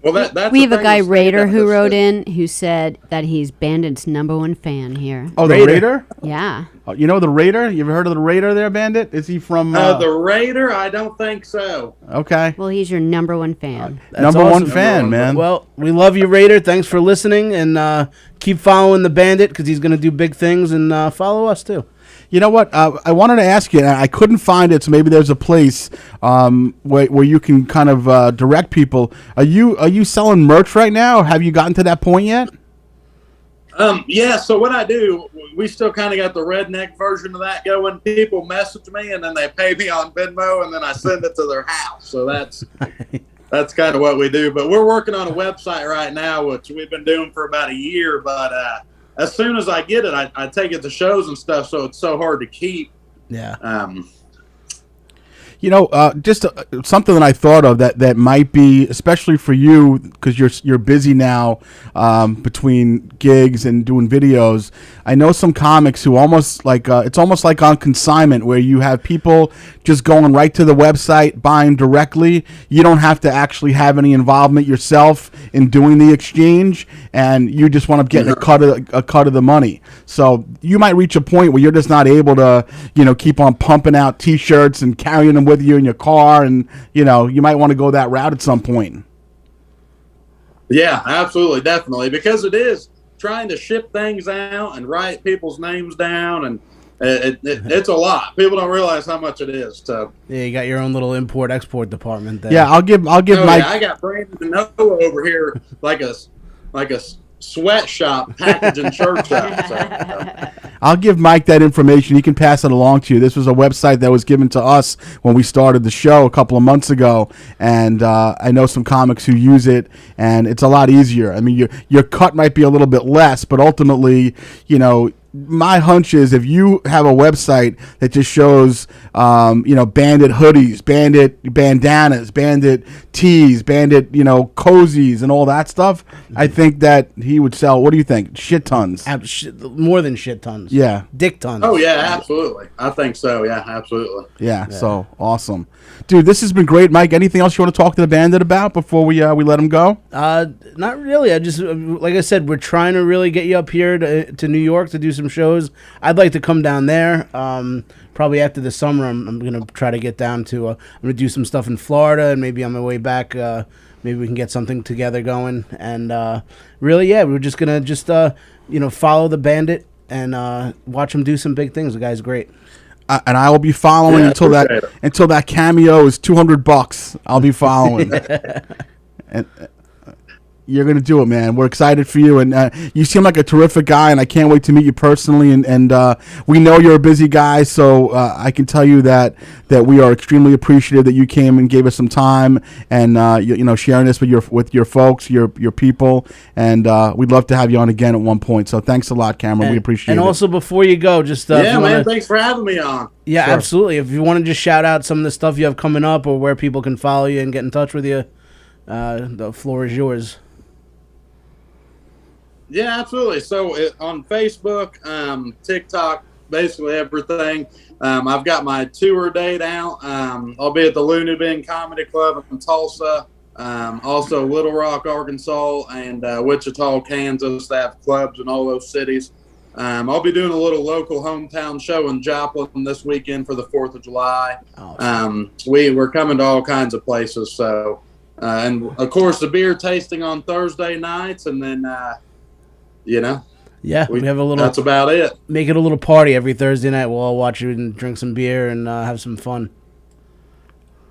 Well, that's we have a guy, Raider, who wrote in who said that he's Bandit's #1 fan here. Oh, the Raider? Yeah. Oh, you know the Raider? You ever heard of the Raider there, Bandit? Is he from... the Raider? I don't think so. Okay. Well, he's your #1 fan. Number one fan, man. Well, we love you, Raider. Thanks for listening, and keep following the Bandit, because he's going to do big things, and follow us, too. You know what? I wanted to ask you, and I couldn't find it, so maybe there's a place where you can kind of direct people. Are you selling merch right now, or have you gotten to that point yet? Yeah, so what I do, we still kind of got the redneck version of that going. People message me, and then they pay me on Venmo, and then I send it to their house. So that's kind of what we do. But we're working on a website right now, which we've been doing for about a year, but as soon as I get it, I take it to shows and stuff, so it's so hard to keep. Yeah. Just something that I thought of that might be, especially for you, because you're busy now between gigs and doing videos. I know some comics who almost like it's almost like on consignment, where you have people just going right to the website, buying directly. You don't have to actually have any involvement yourself in doing the exchange, and you just want to get a cut of the money. So you might reach a point where you're just not able to, keep on pumping out T-shirts and carrying them with you in your car, and you might want to go that route at some point. Yeah, absolutely, definitely, because it is trying to ship things out and write people's names down, and It's a lot. People don't realize how much it is. So Yeah, you got your own little import-export department there. Yeah, I'll give Mike. yeah, I got Brandon and Noah over here like a sweatshop packaging shirts out. So. I'll give Mike that information. He can pass it along to you. This was a website that was given to us when we started the show a couple of months ago, and I know some comics who use it, and it's a lot easier. I mean, your cut might be a little bit less, but ultimately, my hunch is if you have a website that just shows, Bandit hoodies, Bandit bandanas, Bandit tees, Bandit, cozies and all that stuff, I think that he would sell, what do you think? Shit tons. More than shit tons. Yeah. Dick tons. Oh, yeah, absolutely. I think so. Yeah, absolutely. Yeah, so awesome. Dude, this has been great. Mike, anything else you want to talk to the Bandit about before we let him go? Not really. I just, like I said, we're trying to really get you up here to New York to do some shows. I'd like to come down there. Probably after the summer, I'm going to try to get down to, I'm going to do some stuff in Florida, and maybe on my way back, maybe we can get something together going. And really, yeah, we're just going to follow the Bandit and watch him do some big things. The guy's great. And I will be following until that cameo is $200. I'll be following. And you're gonna do it, man. We're excited for you, and you seem like a terrific guy, and I can't wait to meet you personally. And we know you're a busy guy, so I can tell you that we are extremely appreciative that you came and gave us some time, and sharing this with your folks, your people, and we'd love to have you on again at one point. So thanks a lot, Cameron. We appreciate it. And also, before you go, just thanks for having me on. Yeah, sure. Absolutely. If you want to just shout out some of the stuff you have coming up, or where people can follow you and get in touch with you, the floor is yours. Yeah, absolutely. So on Facebook, TikTok, basically everything. I've got my tour date out. I'll be at the Looney Bin Comedy Club in Tulsa, also Little Rock, Arkansas, and Wichita, Kansas. They have clubs in all those cities. I'll be doing a little local hometown show in Joplin this weekend for the 4th of July. Awesome. We're coming to all kinds of places. So, and of course, the beer tasting on Thursday nights, and then. Yeah, we have a little. That's about it. Make it a little party every Thursday night. We'll all watch you and drink some beer and have some fun.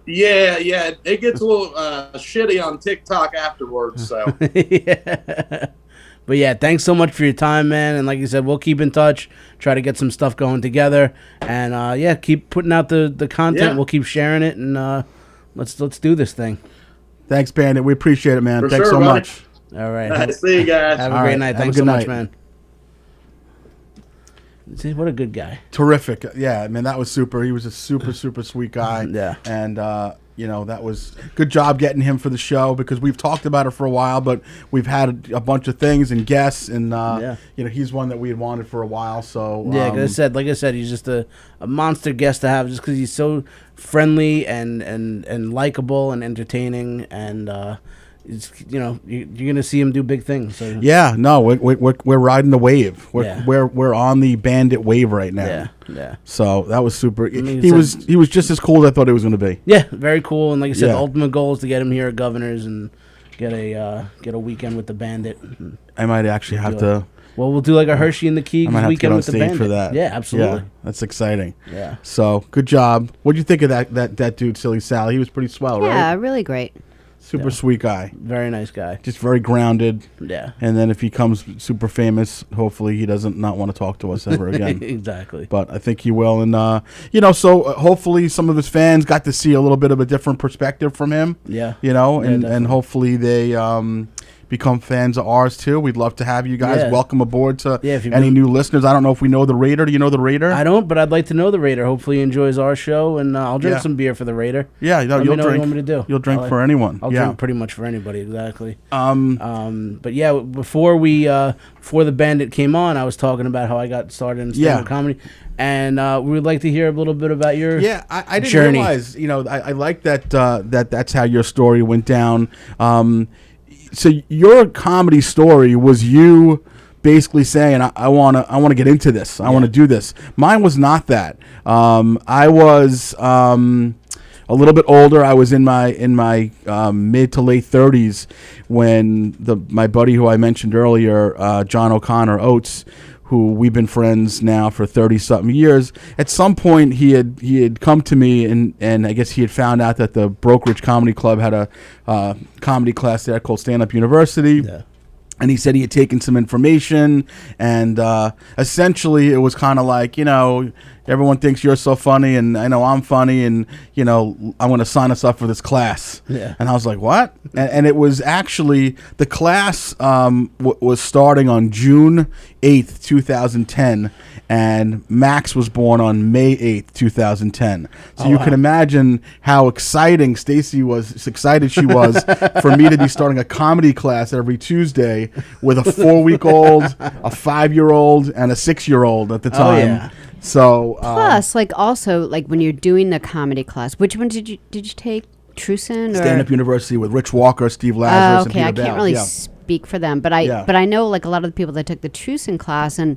Yeah, it gets a little shitty on TikTok afterwards. So. Yeah. But yeah, thanks so much for your time, man. And like you said, we'll keep in touch. Try to get some stuff going together, and keep putting out the content. Yeah. We'll keep sharing it, and let's do this thing. Thanks, Bandit. We appreciate it, man. For Thanks sure, so buddy. much. All right. See you guys. Have a great night. Thanks so much, man. See, what a good guy. Terrific. Yeah, man, that was super. He was a super, super sweet guy. Yeah. And, that was good job getting him for the show, because we've talked about it for a while, but we've had a bunch of things and guests, and, he's one that we had wanted for a while. So, yeah, like I said, he's just a monster guest to have, just because he's so friendly and likable and entertaining, and, you're gonna see him do big things. So. Yeah, no, we're riding the wave. We're on the Bandit wave right now. Yeah. So that was super. He was just as cool as I thought he was going to be. Yeah, very cool. And like I said, the ultimate goal is to get him here at Governor's and get a weekend with the Bandit. I might actually have to. Well, we'll do like a Herschy and the Keegs weekend with the Bandit for that. Yeah, absolutely. Yeah, that's exciting. Yeah. So good job. What'd you think of that dude, Silly Sal? He was pretty swell, right? Yeah, really great. Super sweet guy. Very nice guy. Just very grounded. Yeah. And then if he comes super famous, hopefully he doesn't not want to talk to us ever again. Exactly. But I think he will. And, so hopefully some of his fans got to see a little bit of a different perspective from him. Yeah. And hopefully they become fans of ours too. We'd love to have you guys. Welcome aboard to any new listeners. I don't know if we know the Raider. Do you know the Raider? I don't, but I'd like to know the Raider. Hopefully he enjoys our show, and I'll drink some beer for the Raider. Yeah, you'll drink. What you want me to do? You'll drink for anyone. I'll drink pretty much for anybody. Exactly. But yeah, before the Bandit came on, I was talking about how I got started in stand-up comedy. And we would like to hear a little bit about your I didn't journey. Realize, I like that that's how your story went down. So your comedy story was you basically saying, I want to get into this. I want to do this. Mine was not that. I was a little bit older. I was in my mid to late 30s when my buddy who I mentioned earlier, John O'Connor Oates, who we've been friends now for 30-something years. At some point, he had come to me, and I guess he had found out that the Brokerage Comedy Club had a comedy class there called Stand Up University. Yeah. And he said he had taken some information, and essentially it was kind of like, everyone thinks you're so funny, and I know I'm funny, and, I want to sign us up for this class. Yeah. And I was like, what? And it was actually, the class was starting on June 8th, 2010, and Max was born on May 8th, 2010. So you can imagine how excited she was for me to be starting a comedy class every Tuesday with a 4-week-old, a 5-year-old, and a 6-year-old at the time. Oh, yeah. So plus, also when you're doing the comedy class, which one did you take? Truson or Stand Up University with Rich Walker, Steve Lazarus, okay, and Peter I can't Bell. really speak for them, but I know a lot of the people that took the Truson class, and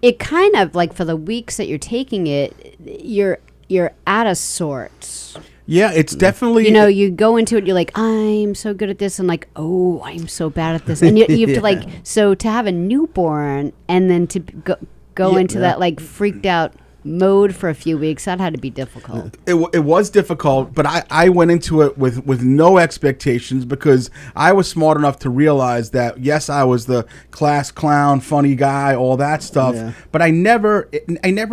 it kind of for the weeks that you're taking it, you're out of sorts. Yeah, it's definitely... you go into it, you're like, I'm so good at this, and oh, I'm so bad at this. And you have to so to have a newborn and then to go into that freaked out mode for a few weeks, that had to be difficult. It was difficult, but I went into it with no expectations, because I was smart enough to realize that, yes, I was the class clown, funny guy, all that stuff, but I never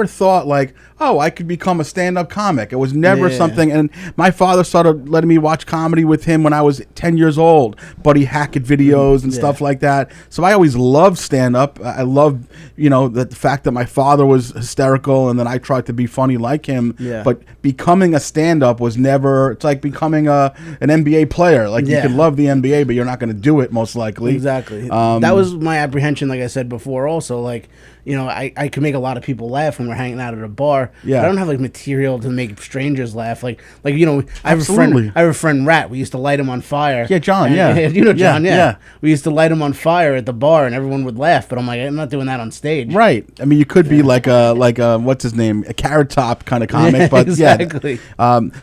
thought I could become a stand-up comic. It was never something, and my father started letting me watch comedy with him when I was 10 years old, Buddy Hackett videos and stuff like that. So I always loved stand-up. I loved, the fact that my father was hysterical, and then I tried to be funny like him. Yeah. But becoming a stand-up was never, it's like becoming an NBA player. You can love the NBA, but you're not going to do it most likely. Exactly. That was my apprehension, like I said before, also. I can make a lot of people laugh when we're hanging out at a bar. Yeah. But I don't have material to make strangers laugh. I have a friend Rat. We used to light him on fire. Yeah, John. John. Yeah. We used to light him on fire at the bar, and everyone would laugh. But I'm not doing that on stage. Right. I mean, you could be like a what's his name, a Carrot Top kind of comic. But exactly.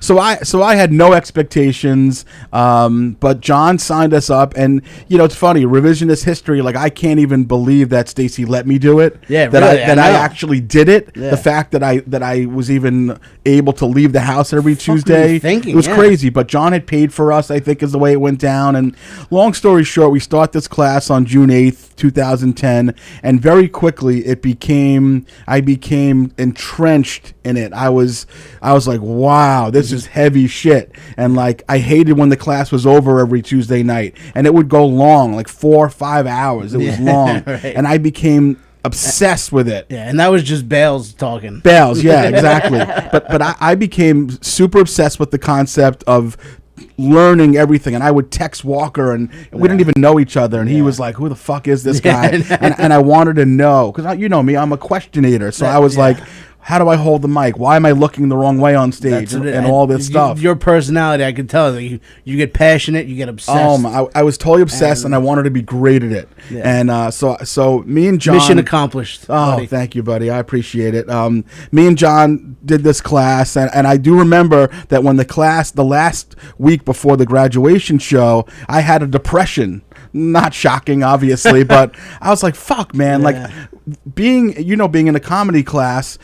So I had no expectations. But John signed us up, and it's funny, revisionist history. I can't even believe that Stacy let me do it. Yeah, that I actually did it. Yeah. The fact that I was even able to leave the house every Tuesday, it was crazy. But John had paid for us, I think, is the way it went down. And long story short, we start this class on June 8th, 2010, and very quickly I became entrenched in it. I was like, wow, this is heavy shit. And I hated when the class was over every Tuesday night, and it would go long, 4 or 5 hours. It was long, right. And I became obsessed with it. Yeah, and that was just Bales talking. Bales, yeah, exactly. But I became super obsessed with the concept of learning everything, and I would text Walker, and we didn't even know each other, and he was like, who the fuck is this guy? and I wanted to know, because you know me, I'm a questionator, so I was like, how do I hold the mic? Why am I looking the wrong way on stage and all this stuff? Your personality, I can tell that you get passionate, you get obsessed. I was totally obsessed, and I wanted to be great at it. Yeah. And so me and John... Mission accomplished. Oh, buddy. Thank you, buddy. I appreciate it. Me and John did this class, and I do remember that when the last week before the graduation show, I had a depression. Not shocking, obviously, but I was like, fuck, man. Being in a comedy class,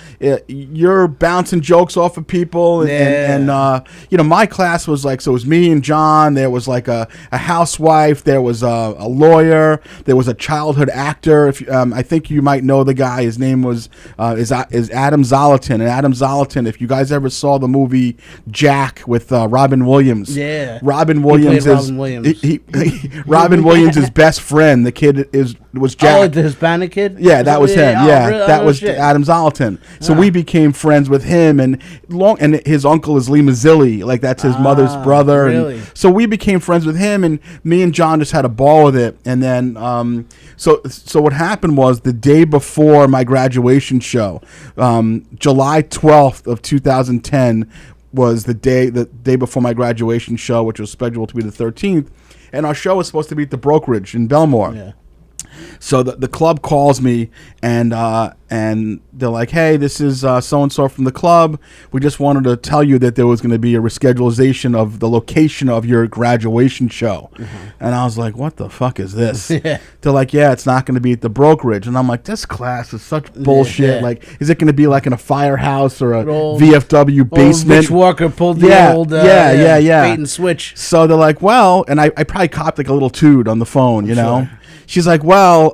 you're bouncing jokes off of people, and my class was so it was me and John. There was a housewife, there was a lawyer, there was a childhood actor. I think you might know the guy. His name is Adam Zolotin. And Adam Zolotin, if you guys ever saw the movie Jack with Robin Williams, Robin Williams Robin Williams' best friend. The kid was Jack. Oh, the Hispanic kid? Yeah, that was him. That was Adam Zolotin. So we became friends with him, and his uncle is Lee Mazzilli, that's his mother's brother. Really? And so we became friends with him, and me and John just had a ball with it. And then so what happened was, the day before my graduation show, July 12th of 2010 was the day before my graduation show, which was scheduled to be the 13th. And our show was supposed to be at the Brokerage in Belmore. Yeah. So the club calls me and they're like, hey, this is so-and-so from the club. We just wanted to tell you that there was going to be a reschedulization of the location of your graduation show. And I was like, what the fuck is this? They're like, yeah, it's not going to be at the brokerage. And I'm like, this class is such bullshit. Like, is it going to be like in a firehouse or a VFW basement? Rich Walker pulled the old bait and switch. So they're like, well, and I probably copped like a little toot on the phone, you know? She's like, well,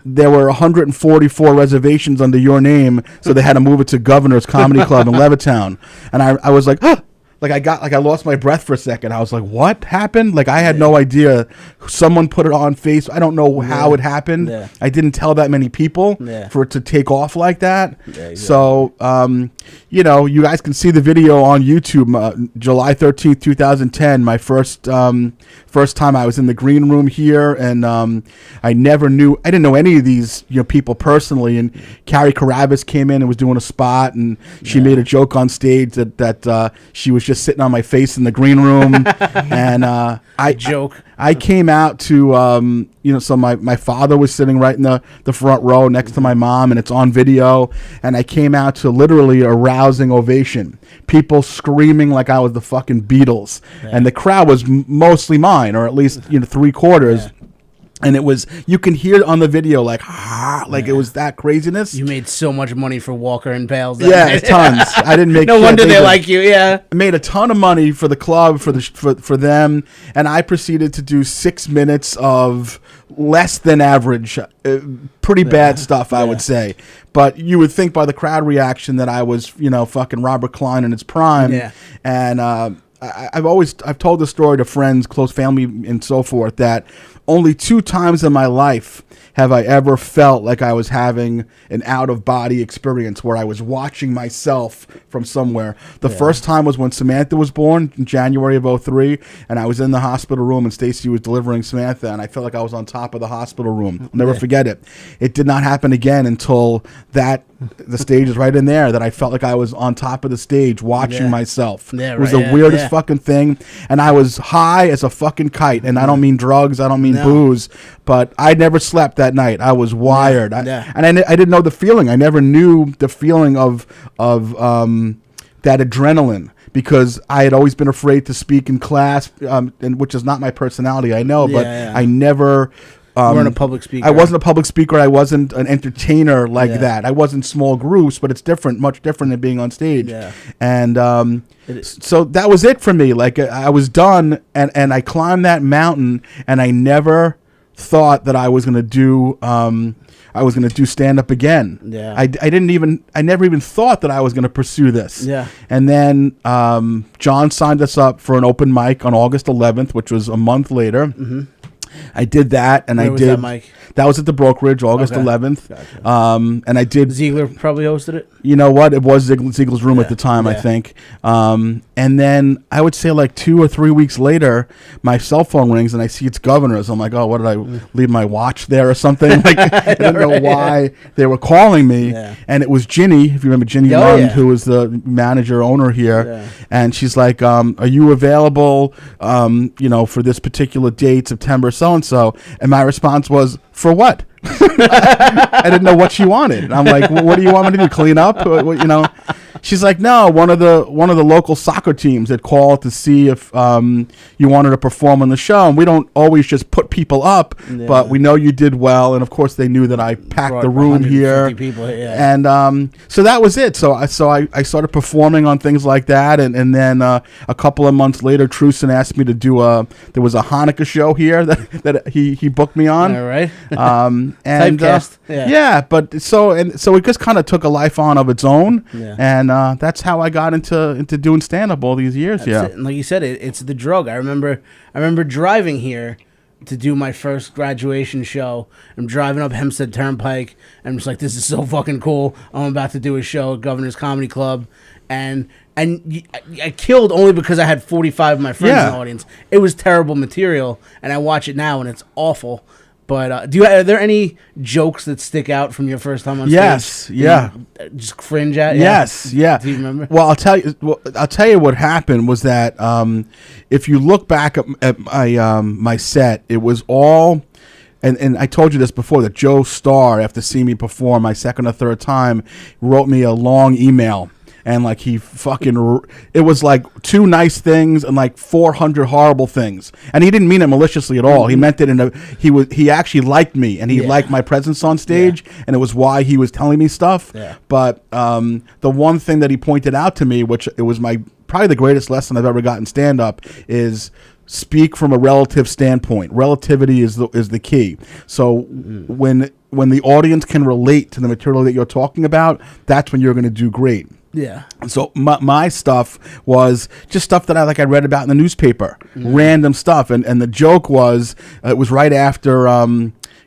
there were 144 reservations under your name, so they had to move it to Governor's Comedy Club in Levittown. And I was like, huh. Like I lost my breath for a second. I was like, what happened? Like I had no idea. Someone put it on Facebook. I don't know how it happened. I didn't tell that many people for it to take off like that. So, you know, you guys can see the video on YouTube, July 13th, 2010, my first time I was in the green room here. And I didn't know any of these people personally. And Carrie Carabas came in and was doing a spot. And she made a joke on stage that she was just sitting on my face in the green room. And I came out to, so my father was sitting right in the front row next to my mom, and it's on video. And I came out to literally a rousing ovation. People screaming like I was the fucking Beatles. And the crowd was mostly mine, or at least, 3/4. And it was, you can hear on the video, like it was that craziness. You made so much money for Walker and Pals. Yeah, tons. I didn't make no wonder they like you, I made a ton of money for the club, for them, and I proceeded to do 6 minutes of less than average, pretty bad stuff, I would say. But you would think by the crowd reaction that I was, fucking Robert Klein in its prime. Yeah. And I've told the story to friends, close family, and so forth, that only 2 times in my life have I ever felt like I was having an out-of-body experience where I was watching myself from somewhere. The first time was when Samantha was born in January of 2003, and I was in the hospital room, and Stacy was delivering Samantha, and I felt like I was on top of the hospital room. I'll never forget it. It did not happen again until the stage is right in there, that I felt like I was on top of the stage watching myself. It was the weirdest fucking thing, and I was high as a fucking kite, and I don't mean drugs, I don't mean booze, but I never slept that night. I was wired. And I didn't know the feeling. I never knew the feeling of that adrenaline, because I had always been afraid to speak in class, and which is not my personality, I know, but I never... you weren't a public speaker. I wasn't a public speaker. I wasn't an entertainer like that. I was in small groups, but it's different, much different than being on stage. Yeah. And so that was it for me. Like I was done, and I climbed that mountain, and I never thought that I was going to do stand up again. Yeah. I never even thought that I was going to pursue this. Yeah. And then John signed us up for an open mic on August 11th, which was a month later. Mm-hmm. I did that, and Where was that, Mike? That was at the Brokerage, August 11th. Gotcha. And I did... Ziegler probably hosted it? You know what? It was Ziegler's room at the time, I think. And then I would say like 2 or 3 weeks later, my cell phone rings, and I see it's Governor's. I'm like, oh, what did I leave my watch there or something? Like, I didn't know why they were calling me. Yeah. And it was Ginny, if you remember Ginny Lund, who was the manager, owner here. Yeah. And she's like, are you available, for this particular date, September so-and-so? And my response was, for what? I didn't know what she wanted. And I'm like, well, what do you want me to do? Clean up? She's like, no, one of the local soccer teams had called to see if you wanted to perform on the show. And we don't always just put people up, but we know you did well. And of course, they knew that I packed the room here. People, and so that was it. So I started performing on things like that. And then a couple of months later, Truson asked me to do there was a Hanukkah show here that he booked me on. All right. And but so it just kind of took a life on of its own, and that's how I got into doing stand up all these years. That's it. And like you said, it's the drug. I remember driving here to do my first graduation show. I'm driving up Hempstead Turnpike, and I'm just like, this is so fucking cool. I'm about to do a show at Governor's Comedy Club, and I killed only because I had 45 of my friends in the audience. It was terrible material, and I watch it now, and it's awful. But are there any jokes that stick out from your first time on stage? Yes, yeah. Just cringe at? Yes, yeah. Do you remember? Well, I'll tell you what happened was that if you look back at my set, it was all and I told you this before, that Joe Starr, after seeing me perform my second or third time, wrote me a long email. And like it was like 2 nice things and like 400 horrible things. And he didn't mean it maliciously at all. He meant it he actually liked me, and he liked my presence on stage, and it was why he was telling me stuff. Yeah. But the one thing that he pointed out to me, which it was probably the greatest lesson I've ever gotten stand up, is speak from a relative standpoint. Relativity is the key. So when the audience can relate to the material that you're talking about, that's when you're going to do great. Yeah. So my stuff was just stuff that I read about in the newspaper, random stuff, and the joke was it was right after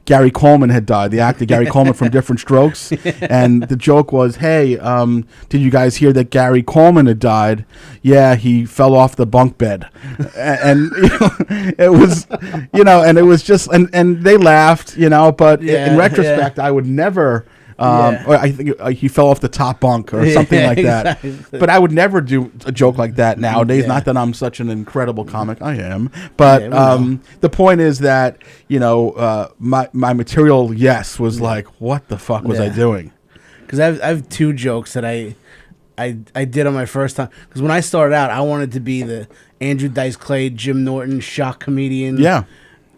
Gary Coleman had died, the actor Gary Coleman from Different Strokes, and the joke was, hey, did you guys hear that Gary Coleman had died? Yeah, he fell off the bunk bed, and it was, and it was just, and they laughed, but in retrospect, I would never. Or I think he fell off the top bunk or something like that. Exactly. But I would never do a joke like that nowadays. Not that I'm such an incredible comic. I am. But the point is that, my material, was like, what the fuck was I doing? Because I have 2 jokes that I did on my first time. Because when I started out, I wanted to be the Andrew Dice Clay, Jim Norton, shock comedian. Yeah.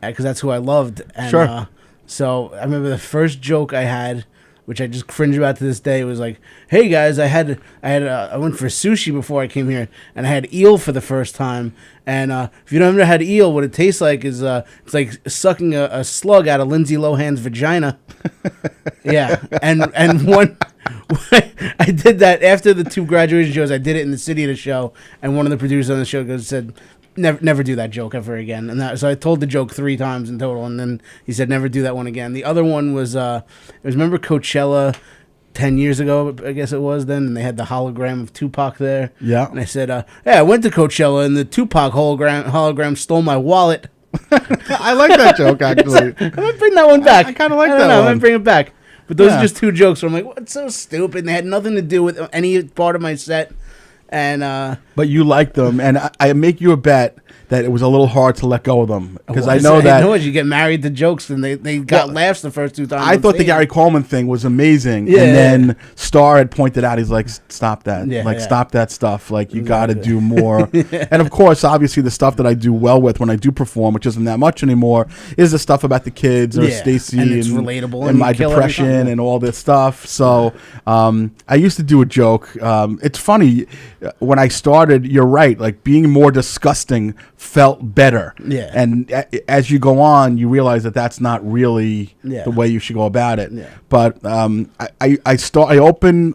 Because that's who I loved. And, sure. So I remember the first joke I had, which I just cringe about to this day, was like, "Hey guys, I went for sushi before I came here, and I had eel for the first time. And if you don't ever had eel, what it tastes like is it's like sucking a slug out of Lindsay Lohan's vagina." Yeah, and one. I did that after the 2 graduation shows. I did it in the city of the show, and one of the producers on the show said, Never do that joke ever again. And so I told the joke 3 times in total, and then he said, never do that one again. The other one was, remember Coachella 10 years ago, I guess it was then, and they had the hologram of Tupac there. Yeah. And I said, I went to Coachella, and the Tupac hologram stole my wallet. I like that joke, actually. I'm going to bring that one back. I kind of like that one. I'm going to bring it back. But those are just 2 jokes where I'm like, what's so stupid? And they had nothing to do with any part of my set. And but you like them, and I make you a bet that it was a little hard to let go of them, because I know that you get married to jokes, and they got laughs the first 2 times. I thought the Gary Coleman thing was amazing, and then Starr had pointed out, he's like, stop that, stop that stuff, like you got to do more. And of course, obviously, the stuff that I do well with when I do perform, which isn't that much anymore, is the stuff about the kids or Stacy and it's relatable, and my depression and all this stuff. So I used to do a joke. It's funny. When I started, you're right, like being more disgusting felt better. Yeah. And as you go on, you realize that that's not really the way you should go about it. Yeah. But I open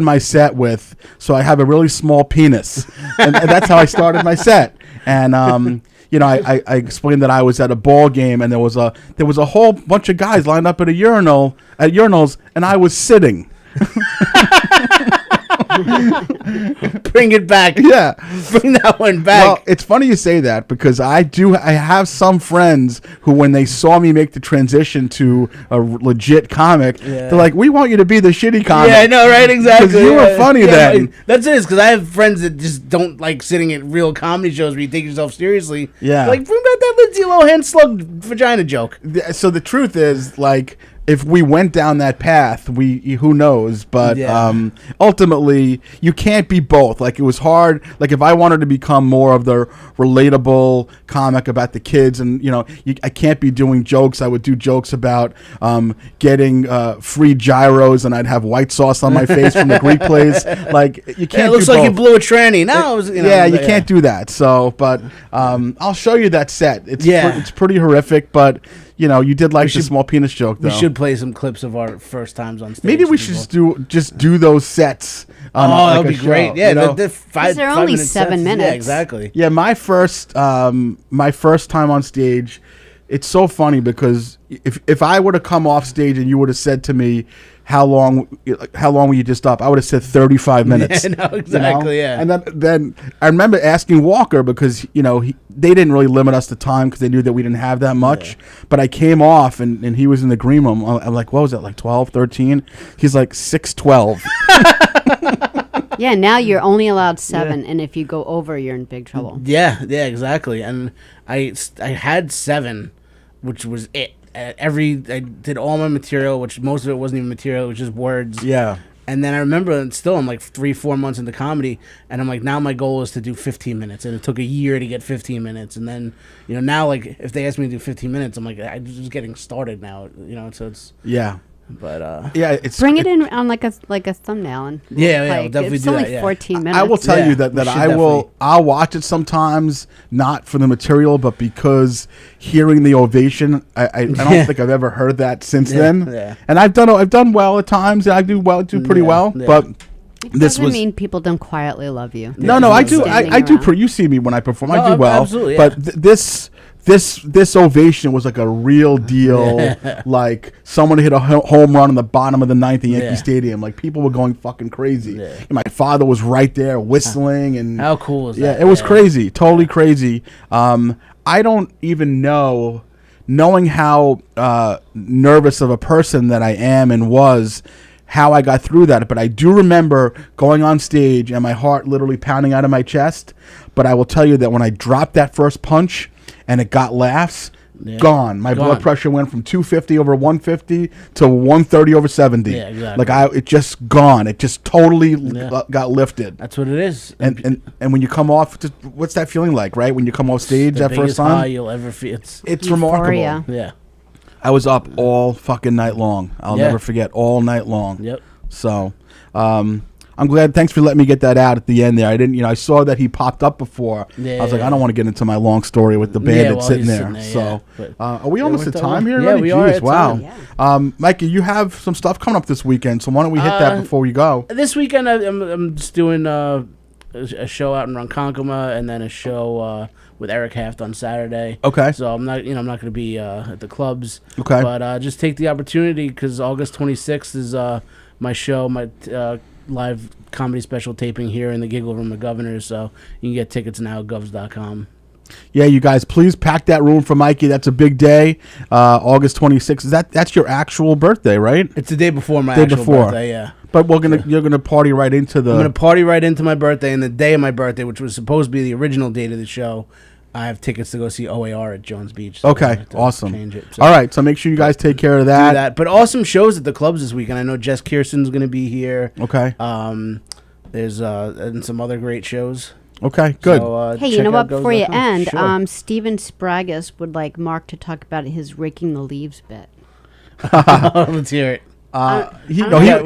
my set with, so I have a really small penis, and that's how I started my set. And I explained that I was at a ball game, and there was a whole bunch of guys lined up at urinals, and I was sitting. Bring it back. Yeah. Bring that one back. Well, it's funny you say that, because I have some friends who, when they saw me make the transition to a legit comic, they're like, we want you to be the shitty comic. Yeah, I know, right? Exactly. Because you were funny then. That's it, because I have friends that just don't like sitting at real comedy shows where you take yourself seriously. Yeah. Like, bring back that Lindsay Lohan slug vagina joke. So the truth is, like, if we went down that path, who knows? But ultimately, you can't be both. Like, it was hard. Like, if I wanted to become more of the relatable comic about the kids, and I can't be doing jokes. I would do jokes about getting free gyros, and I'd have white sauce on my face from the Greek place. Like, you can't. It looks like you blew a tranny. No, you can't do that. So, but I'll show you that set. It's pretty horrific, but. You did like the small penis joke, though. We should play some clips of our first times on stage. Maybe we should just do those sets. That would be great. Yeah, they're only 7 minutes. Yeah, exactly. Yeah, my first time on stage, it's so funny, because if I would have come off stage and you would have said to me, how long were you just up? I would have said 35 minutes. Yeah, no, exactly, yeah. And then I remember asking Walker, because, they didn't really limit us to time, because they knew that we didn't have that much. Yeah. But I came off, and he was in the green room. I'm like, what was that, like 12, 13? He's like 6'12". Yeah, now you're only allowed 7, and if you go over, you're in big trouble. Yeah, exactly. And I had 7 which was it. I did all my material, which most of it wasn't even material; it was just words. Yeah. And then I remember, still, I'm like 3-4 months into comedy, and I'm like, now my goal is to do 15 minutes, and it took a year to get 15 minutes, and then, now, like, if they ask me to do 15 minutes, I'm like, I'm just getting started now, so it's... Yeah. But yeah, it's bring it in on like a thumbnail and we'll definitely it's do only that, 14 minutes. I will tell you Yeah, that we should I'll watch it sometimes, not for the material, but because hearing the ovation, I don't think I've ever heard that since then. Yeah. And I've done well at times, and I do pretty well, yeah. but It this doesn't was mean people don't quietly love you. no, I do. Standing I do. around. You see me when I perform. I No, do well. absolutely, yeah. But this ovation was like a real deal. Like someone hit a home run in the bottom of the ninth at Yankee Yeah. Stadium. Like people were going fucking crazy. Yeah. And my father was right there whistling and how cool is that? yeah, it was crazy. Totally crazy. I don't even knowing how nervous of a person that I am and was, how I got through that. But I do remember going on stage and my heart literally pounding out of my chest. But I will tell you that when I dropped that first punch and it got laughs, gone. My blood pressure went from 250 over 150 to 130 over 70. Yeah, exactly. Like it just gone. It just totally got lifted. That's what it is. And when you come off, what's that feeling like, right? When you come off stage the that first biggest high time, you'll ever feel. it's remarkable. Euphoria. Yeah. I was up all fucking night long. I'll Yeah. never forget, all night long. Yep. So, I'm glad. Thanks for letting me get that out at the end there. I didn't, I saw that he popped up before. Yeah, I was like, yeah. I don't want to get into my long story with the bandit well, sitting he's there. sitting there, So, yeah. But are we almost at worked out time well. here? Yeah, already? we are Jeez, at wow. time. Mikey, you have some stuff coming up this weekend, so why don't we hit that before we go? This weekend, I'm just doing a show out in Ronkonkoma, and then a show with Eric Haft on Saturday. Okay. So I'm not going to be at the clubs. Okay. But just take the opportunity because August 26th is my show, my live comedy special taping here in the Giggle Room of Governors. So you can get tickets now at govs.com. Yeah, you guys, please pack that room for Mikey. That's a big day. August 26th. That's your actual birthday, right? It's the day before my Day actual before. birthday, yeah. But you're gonna party right into the. I'm going to party right into my birthday, and the day of my birthday, which was supposed to be the original date of the show, I have tickets to go see OAR at Jones Beach. So I Okay, have to awesome. change it. So All right, so make sure you guys take care of do that. that. But awesome shows at the clubs this weekend. I know Jess Kirsten's going to be here. Okay. There's and some other great shows. Okay, good. So, Hey, you check know out what? Before you govs.com. end, Sure. Steven Spragus would like Mark to talk about his raking the leaves bit. Let's hear it. We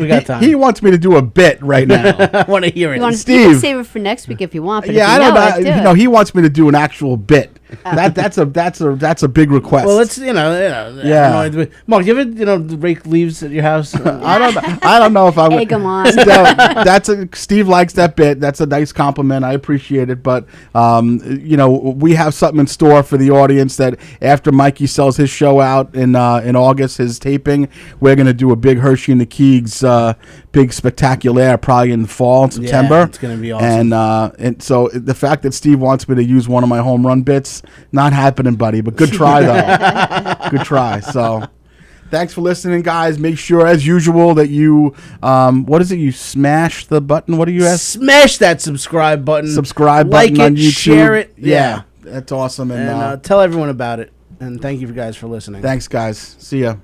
got time. He wants me to do a bit right now. I want to hear it. You want Steve. You can save it for next week if you want. But Yeah, if I you don't know it, do know. it. He wants me to do an actual bit. That's a big request. Well, let's Yeah. I don't know. Mark, you ever rake leaves at your house? I don't know if I would. Egg 'em on. Steve likes that bit. That's a nice compliment. I appreciate it. But we have something in store for the audience that after Mikey sells his show out in August, his taping, we're gonna do a big Herschy and the Keegs big spectacular probably in the fall in September. it's gonna be awesome. And so the fact that Steve wants me to use one of my home run bits, not happening, buddy. But good try though. Good try. So. Thanks for listening, guys. Make sure, as usual, that you, what is it? You smash the button. What do you ask? Smash that subscribe button. Subscribe like button on it, YouTube. share it. Yeah, that's awesome. And tell everyone about it. And thank you guys for listening. Thanks, guys. See ya.